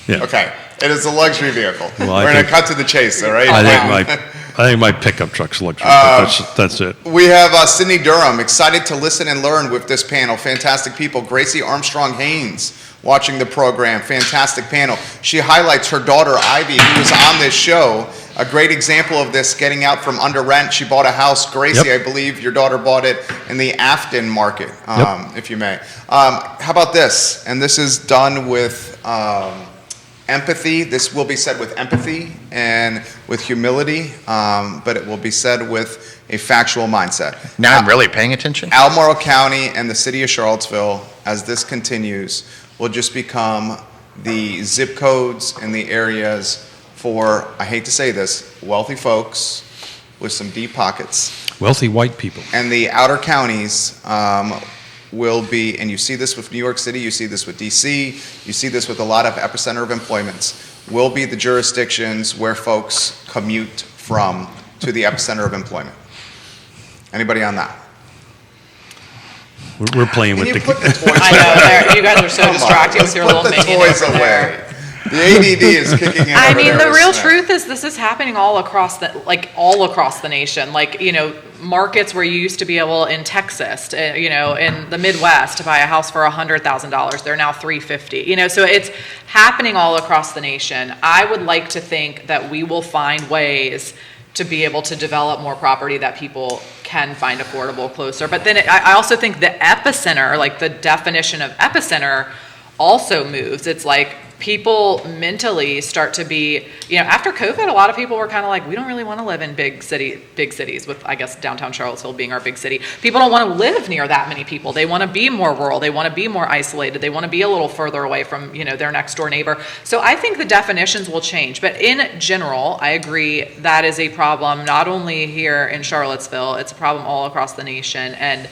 Yeah. Okay, it is a luxury vehicle. Well, We're going to cut to the chase, all right? I think my pickup truck's luxury. But that's it. We have Sydney Durham, excited to listen and learn with this panel. Fantastic people. Gracie Armstrong-Haynes watching the program. Fantastic panel. She highlights her daughter, Ivy, who was on this show. A great example of this, getting out from under rent. She bought a house. Gracie, Yep. I believe your daughter bought it in the Afton market, Yep. if you may. How about this? And this is done with empathy. This will be said with empathy and with humility, but it will be said with a factual mindset. Now I'm really paying attention. Albemarle County and the city of Charlottesville, as this continues, will just become the zip codes and the areas for, I hate to say this, wealthy folks with some deep pockets. Wealthy white people. And the outer counties will be, and you see this with New York City, you see this with DC, you see this with a lot of epicenter of employments, will be the jurisdictions where folks commute from to the epicenter of employment. Anybody on that? We're playing with Can you the. put the toys I know, you guys are so Come on, distracting let's with your put little the minion toys over away. there. The ADD is kicking in. I over mean, there the with real Smith. truth is this is happening all across all across the nation. Markets where you used to be able in Texas, in the Midwest to buy a house for $100,000, they're now $350,000. So it's happening all across the nation. I would like to think that we will find ways to be able to develop more property that people can find affordable closer. But then I also think the epicenter, like the definition of epicenter, also moves. It's like people mentally start to be, after COVID, a lot of people were kind of like, we don't really want to live in big cities, with, I guess, downtown Charlottesville being our big city. People don't want to live near that many people. They want to be more rural. They want to be more isolated. They want to be a little further away from, their next door neighbor. So I think the definitions will change. But in general, I agree that is a problem, not only here in Charlottesville, it's a problem all across the nation. And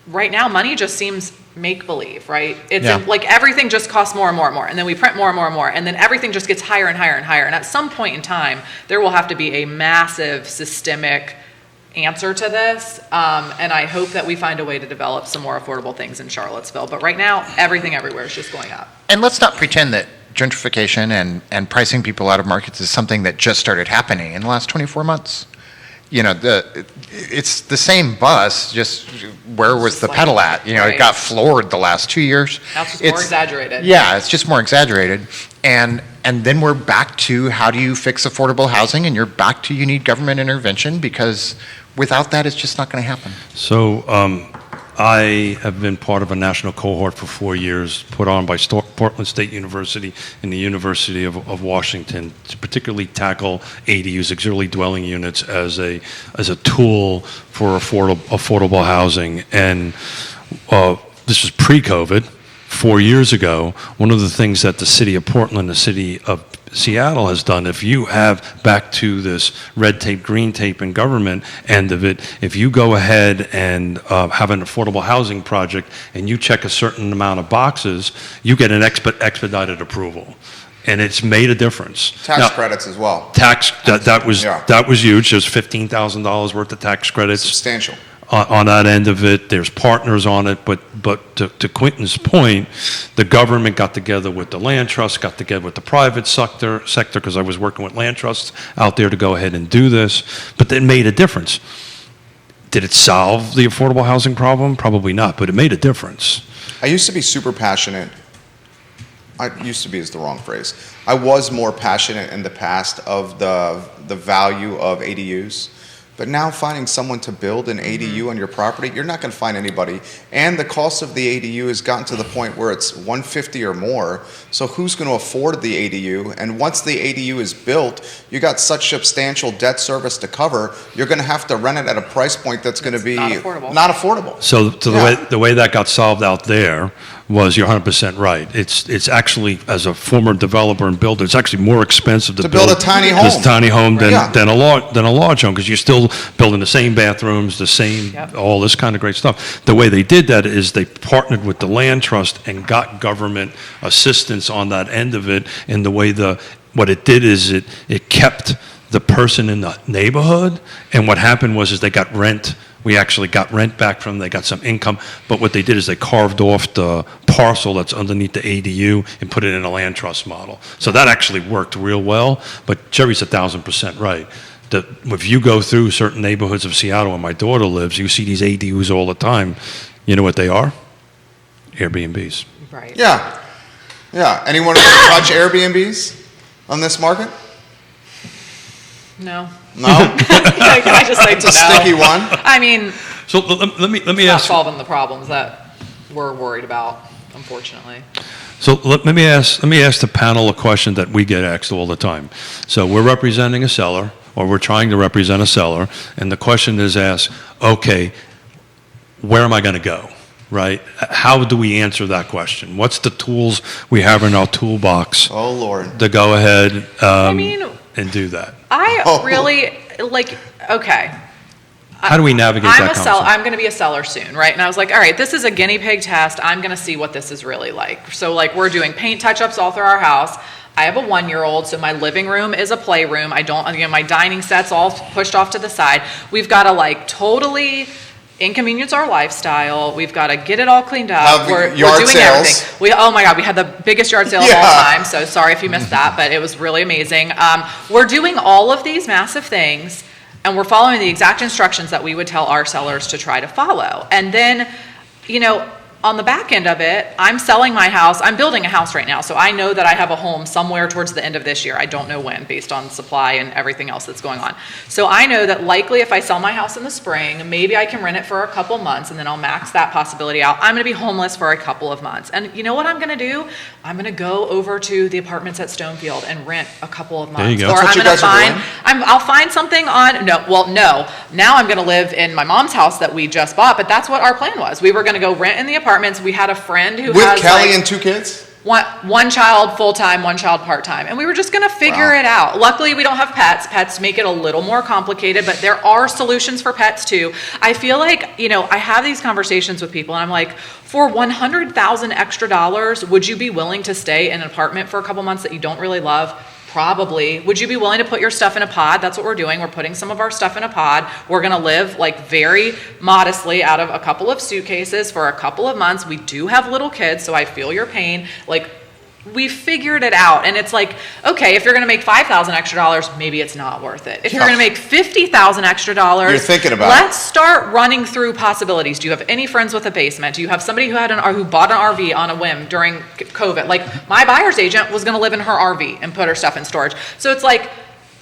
right now, money just seems make-believe, right? It's like everything just costs more and more and more, and then we print more and more and more, and then everything just gets higher and higher and higher. And at some point in time, there will have to be a massive systemic answer to this, and I hope that we find a way to develop some more affordable things in Charlottesville. But right now, everything everywhere is just going up. And let's not pretend that gentrification and pricing people out of markets is something that just started happening in the last 24 months. It's the same bus, just where was the pedal at? Right. It got floored the last 2 years. Now it's just more exaggerated. Yeah, it's just more exaggerated. And then we're back to how do you fix affordable housing, and you're back to you need government intervention, because without that, it's just not going to happen. So I have been part of a national cohort for 4 years, put on by Portland State University and the University of Washington, to particularly tackle ADUs, auxiliary dwelling units, as a tool for affordable housing. And this was pre-COVID. 4 years ago, one of the things that the city of Portland, the city of Seattle has done, if you have, back to this red tape, green tape in government end of it, if you go ahead and have an affordable housing project and you check a certain amount of boxes, you get an expedited approval. And it's made a difference. Tax credits as well. That was huge. There's $15,000 worth of tax credits. Substantial. On that end of it. There's partners on it, but to Quinton's point, the government got together with the land trust, got together with the private sector, because I was working with land trusts out there to go ahead and do this, but it made a difference. Did it solve the affordable housing problem? Probably not, but it made a difference. I used to be super passionate. Used to be is the wrong phrase. I was more passionate in the past of the value of ADUs. But now finding someone to build an ADU on your property, you're not going to find anybody. And the cost of the ADU has gotten to the point where it's $150 or more. So who's going to afford the ADU? And once the ADU is built, you got such substantial debt service to cover, you're going to have to rent it at a price point that's going to be not affordable. not affordable. So Yeah. the way that got solved out there was, you're 100% right. It's actually, as a former developer and builder, it's actually more expensive to build a tiny home. this tiny home than, Yeah. than a large home, because you're still building the same bathrooms, the same, Yep. all this kind of great stuff. The way they did that is they partnered with the land trust and got government assistance on that end of it. And the way what it did is it kept the person in the neighborhood. And what happened was they got rent. We actually got rent back from them. They got some income. But what they did is they carved off the parcel that's underneath the ADU and put it in a land trust model. So that actually worked real well. But Jerry's 1,000% right. If you go through certain neighborhoods of Seattle where my daughter lives, you see these ADUs all the time. You know what they are? Airbnbs. Right. Yeah. Yeah. Anyone want to touch Airbnbs on this market? No. No? Can I just say It's a no? sticky one. I mean, So let me not ask. solving the problems that we're worried about, unfortunately. So let me ask the panel a question that we get asked all the time. So we're representing a seller, or we're trying to represent a seller, and the question is asked, okay, where am I going to go, right? How do we answer that question? What's the tools we have in our toolbox Oh, Lord. to go ahead mean, and do that? I Oh. really, okay. How do we navigate that conversation? I'm going to be a seller soon, right? And I was like, all right, this is a guinea pig test. I'm going to see what this is really like. So like we're doing paint touch-ups all through our house. I have a 1-year-old, so my living room is a playroom. My dining set's all pushed off to the side. We've got to like totally inconvenience our lifestyle. We've got to get it all cleaned up. Have We're yard doing sales. everything. Oh my God, we had the biggest yard sale of all Yeah. time. So sorry if you missed that, but it was really amazing. We're doing all of these massive things, and we're following the exact instructions that we would tell our sellers to try to follow. And then, on the back end of it, I'm selling my house. I'm building a house right now, so I know that I have a home somewhere towards the end of this year. I don't know when, based on supply and everything else that's going on. So I know that likely if I sell my house in the spring, maybe I can rent it for a couple months, and then I'll max that possibility out. I'm going to be homeless for a couple of months. And you know what I'm going to do? I'm going to go over to the apartments at Stonefield and rent a couple of months. There you go. Or That's what I'm you going to guys are find, doing? I'll find something on, no. Now I'm going to live in my mom's house that we just bought, but that's what our plan was. We were going to go rent in the apartments. We had a friend who With has Kelly and 2 kids? one child full-time, one child part-time. And we were just going to figure Wow. it out. Luckily, we don't have pets. Pets make it a little more complicated, but there are solutions for pets too. I feel like, I have these conversations with people and I'm like, for $100,000 extra, would you be willing to stay in an apartment for a couple months that you don't really love? Probably. Would you be willing to put your stuff in a pod? That's what we're doing. We're putting some of our stuff in a pod. We're going to live like very modestly out of a couple of suitcases for a couple of months. We do have little kids, so I feel your pain. Like, we figured it out. And it's like, okay, if you're going to make $5,000 extra, maybe it's not worth it. If you're going to make $50,000 extra, You're thinking about let's start running through possibilities. Do you have any friends with a basement? Do you have somebody who bought an RV on a whim during COVID? Like, my buyer's agent was going to live in her RV and put her stuff in storage. So it's like,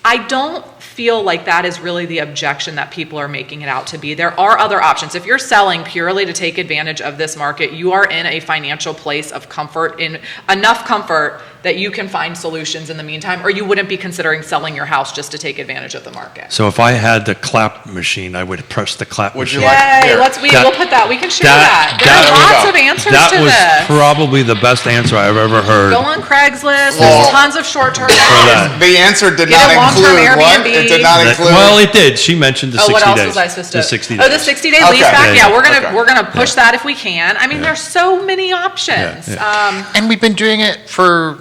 I don't feel like that is really the objection that people are making it out to be. There are other options. If you're selling purely to take advantage of this market, you are in a financial place of comfort, in enough comfort that you can find solutions in the meantime, or you wouldn't be considering selling your house just to take advantage of the market. So if I had the clap machine, I would press the clap Would you machine. like- Yay, Here. we'll put that, we can share that. That- There there we are lots go. of answers That to was this. probably the best answer I've ever heard. Go on Craigslist, Well, there's tons of short-term that. rentals. The answer did Get not a long-term include what? Airbnb. It did not include. Well, it did. She mentioned the 60 Oh, days. what else was I supposed to? The 60 days. Oh, the 60-day Okay. lease back, Yeah, yeah, we're okay. gonna push that if we can. I mean, there's so many options. Yeah, And we've been doing it for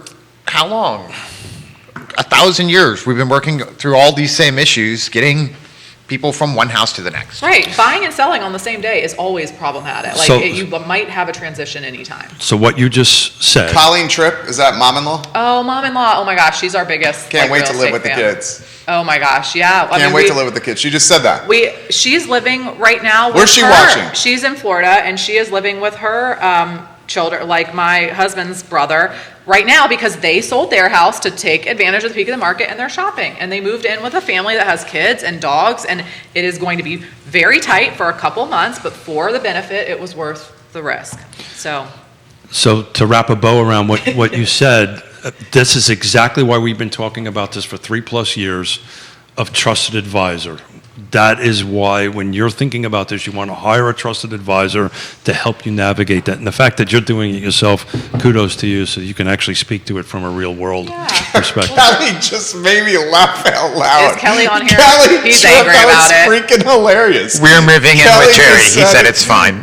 how long? 1,000 years. We've been working through all these same issues, getting people from one house to the next. Right, buying and selling on the same day is always problematic. Like, So- you might have a transition anytime. So what you just said. Colleen Tripp, is that mom-in-law? Oh, mom-in-law, oh my gosh, she's our biggest. Can't wait real to live estate with the fan. kids. Oh my gosh, yeah. Can't wait to live with the kids. She just said that. She's living right now with Where's she her. watching? She's in Florida, and she is living with her children, like my husband's brother, right now, because they sold their house to take advantage of the peak of the market, and they're shopping. And they moved in with a family that has kids and dogs, and it is going to be very tight for a couple months, but for the benefit, it was worth the risk. So to wrap a bow around what you said, this is exactly why we've been talking about this for 3+ years of trusted advisor. That is why when you're thinking about this, you want to hire a trusted advisor to help you navigate that. And the fact that you're doing it yourself, kudos to you, so you can actually speak to it from a real world perspective. Kelly just made me laugh out loud. Is Kelly on here? Kelly He's Tripp, angry that about was it. freaking hilarious. We're moving in Kelly with Jerry. just He said said it. it's fine.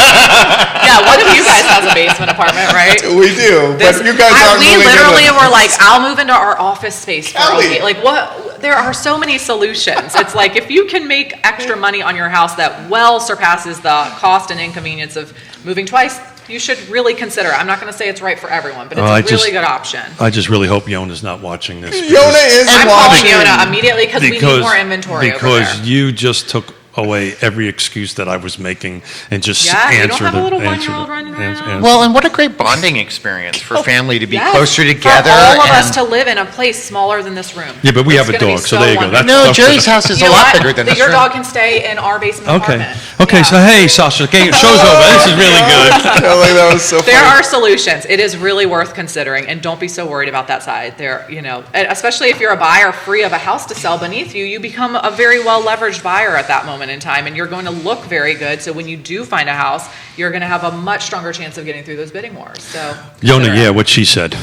Yeah, one of you guys has a basement apartment, right? We do, but you guys aren't we moving in literally with were us. like, I'll move into our office space for a Kelly. week. Like, what? There are so many solutions. It's like, if you can make extra money on your house that well surpasses the cost and inconvenience of moving twice, you should really consider. I'm not going to say it's right for everyone, but it's a really good option. I just really hope Yona's not watching this. Yonna is I'm calling watching. Yonna immediately because we need more inventory over there. Because you just took away every excuse that I was making and just Yeah, you don't answered have a it. little one-year-old running around. Well, and what a great bonding experience for family to be Yes, closer together. For all of and- us to live in a place smaller than this room. Yeah, but we It's have a gonna be dog, so there you go. wonderful. No, Jerry's house is You a know lot what? bigger than this Your room. dog can stay in our basement Okay. apartment. Okay, Yeah. so hey, Sasha, okay, show's over. This is really good. Kelly, that was so funny. There are solutions. It is really worth considering, and don't be so worried about that side. There, and especially if you're a buyer free of a house to sell beneath you, you become a very well leveraged buyer at that moment in time, and you're going to look very good. So when you do find a house, you're going to have a much stronger chance of getting through those bidding wars. So, Yonna, consider it. yeah, what she said.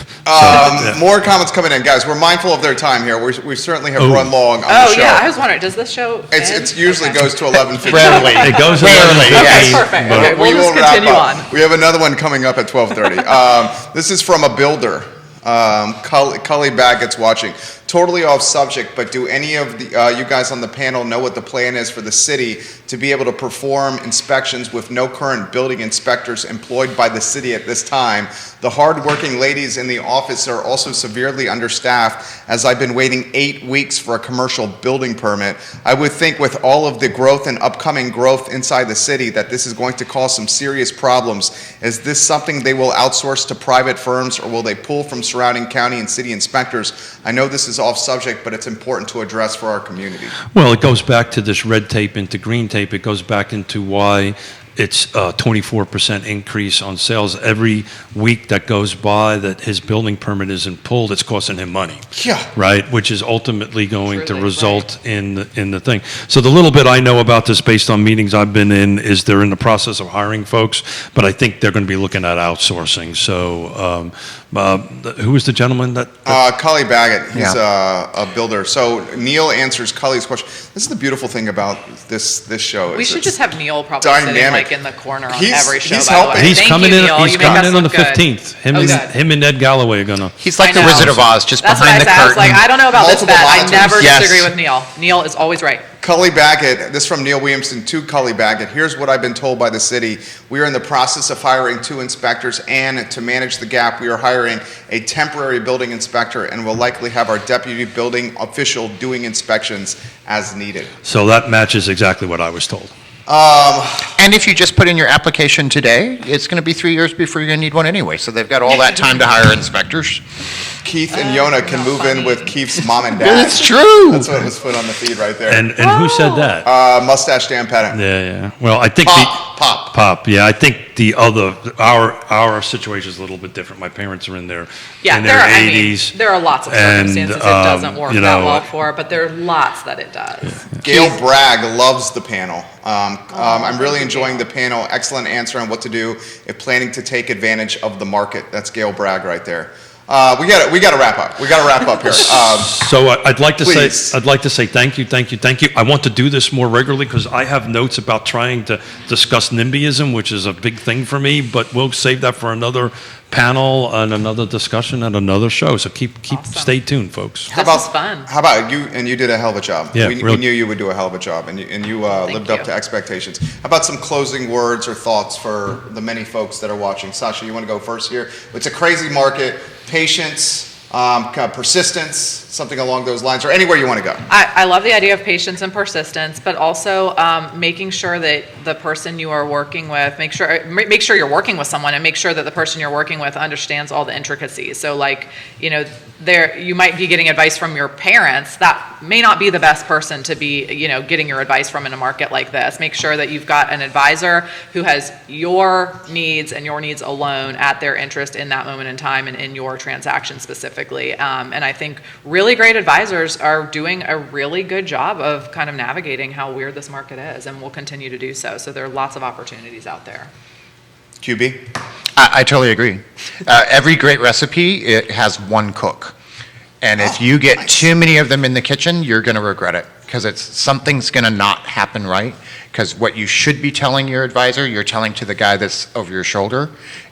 More comments coming in, guys. We're mindful of their time here. We certainly have Oh. run long on Oh the show. yeah, I was wondering, does this show? It's end? usually Okay. goes to 11:15. Rarely. It goes Rarely, around Okay, yes. perfect. but- Okay, We we'll just will wrap continue up. on. We have another one coming up at 12:30. This is from a builder. Cully Baggett's watching. Totally off subject, but do any of you guys on the panel know what the plan is for the city to be able to perform inspections with no current building inspectors employed by the city at this time? The hardworking ladies in the office are also severely understaffed, as I've been waiting 8 weeks for a commercial building permit. I would think with all of the growth and upcoming growth inside the city that this is going to cause some serious problems. Is this something they will outsource to private firms, or will they pull from surrounding county and city inspectors? I know this is off subject, but it's important to address for our community. Well, it goes back to this red tape into green tape. It goes back into why it's a 24% increase on sales. Every week that goes by that his building permit isn't pulled, it's costing him money. Yeah. Right, which is ultimately going to Truly, result in the thing. So the little bit I know about this based on meetings I've been in is they're in the process of hiring folks, but I think they're going to be looking at outsourcing. So who was the gentleman that Cully Baggett, he's Yeah. a builder. So Neil answers Cully's question. This is the beautiful thing about this show. We is should it's just have Neil probably sitting dynamic. like in the corner on He's- every show. he's by the way. helping. He's Thank coming you, in. Neil. He's You make coming us in on the look good. 15th. Him Oh, and good. him and Ed Galloway are gonna. He's like I the know. Wizard of Oz, just That's behind what the I was curtain. like, I don't know about this Multiple bet. I monitors. never Yes. disagree with Neil. Neil is always right. Cully Baggett, this from Neil Williamson to Cully Baggett. Here's what I've been told by the city. We are in the process of hiring 2 inspectors, and to manage the gap, we are hiring a temporary building inspector and will likely have our deputy building official doing inspections as needed. So that matches exactly what I was told. And if you just put in your application today, it's going to be 3 years before you're going to need one anyway. So they've got all that time to hire inspectors. Keith and Yonna can not move in funny. with Keith's mom and dad. It's true. That's what was put on the feed right there. And who said that? Mustache Dan Pettit. Yeah. Well, I think Pop. Yeah, I think the other our situation is a little bit different. My parents are in their Yeah, in their 80s. there are lots of and, circumstances it doesn't work you that know, well for, but there are lots that it does. Gail Bragg loves the panel. I'm really thank you, enjoying Gail. the panel. Excellent answer on what to do if planning to take advantage of the market. That's Gail Bragg right there. We got to wrap up. We got to wrap up here. So I'd like to Please. say thank you. I want to do this more regularly because I have notes about trying to discuss NIMBYism, which is a big thing for me. But we'll save that for another panel and another discussion and another show. So keep Awesome. stay tuned, folks. This is fun. How about you? And you did a hell of a job. Yeah, we really. knew you would do a hell of a job, and you lived up you. to expectations. How about some closing words or thoughts for the many folks that are watching? Sasha, you want to go first here? It's a crazy market. Patience. persistence, something along those lines, or anywhere you want to go. I love the idea of patience and persistence, but also making sure that the person you are working with, make sure you're working with someone and make sure that the person you're working with understands all the intricacies. So like, you might be getting advice from your parents. That may not be the best person to be, getting your advice from in a market like this. Make sure that you've got an advisor who has your needs and your needs alone at their interest in that moment in time and in your transaction specifically. And I think really great advisors are doing a really good job of kind of navigating how weird this market is and will continue to do so. So there are lots of opportunities out there. QB? I totally agree. Every great recipe, it has one cook. And if you get nice. too many of them in the kitchen, you're going to regret it because something's going to not happen right. Because what you should be telling your advisor, you're telling to the guy that's over your shoulder,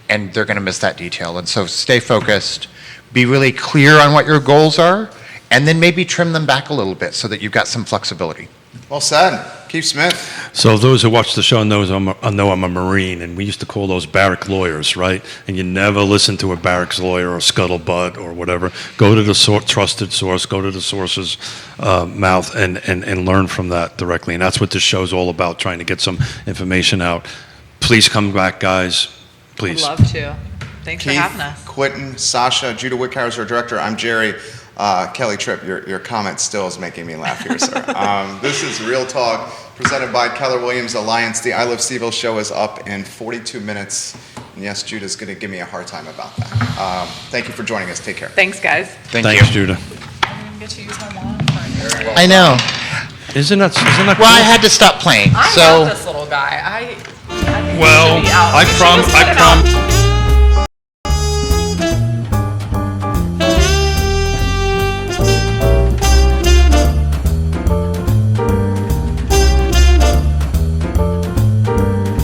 and they're going to miss that detail. And so stay focused, be really clear on what your goals are, and then maybe trim them back a little bit so that you've got some flexibility. Well said. Keith Smith? So those who watch the show know I'm a Marine, and we used to call those barrack lawyers, right? And you never listen to a barracks lawyer or scuttlebutt or whatever. Go to the trusted source, go to the source's mouth and learn from that directly. And that's what this show's all about, trying to get some information out. Please come back, guys. Please. I'd love to. Thanks for Keith, having us. Quinton, Sasha, Judah Wickhauer is our director. I'm Jerry. Kelly Tripp, your comment still is making me laugh here, sir. This is Real Talk, presented by Keller Williams Alliance. The I Love CVille show is up in 42 minutes. And yes, Judah's going to give me a hard time about that. Thank you for joining us. Take care. Thanks, guys. Thank Thanks, you. Judah. I didn't get to use my wand for anything. I know. Isn't that Well, cool? I had to stop playing. I So love this little guy. I think he Well, should be out. I We should just put him out. prom.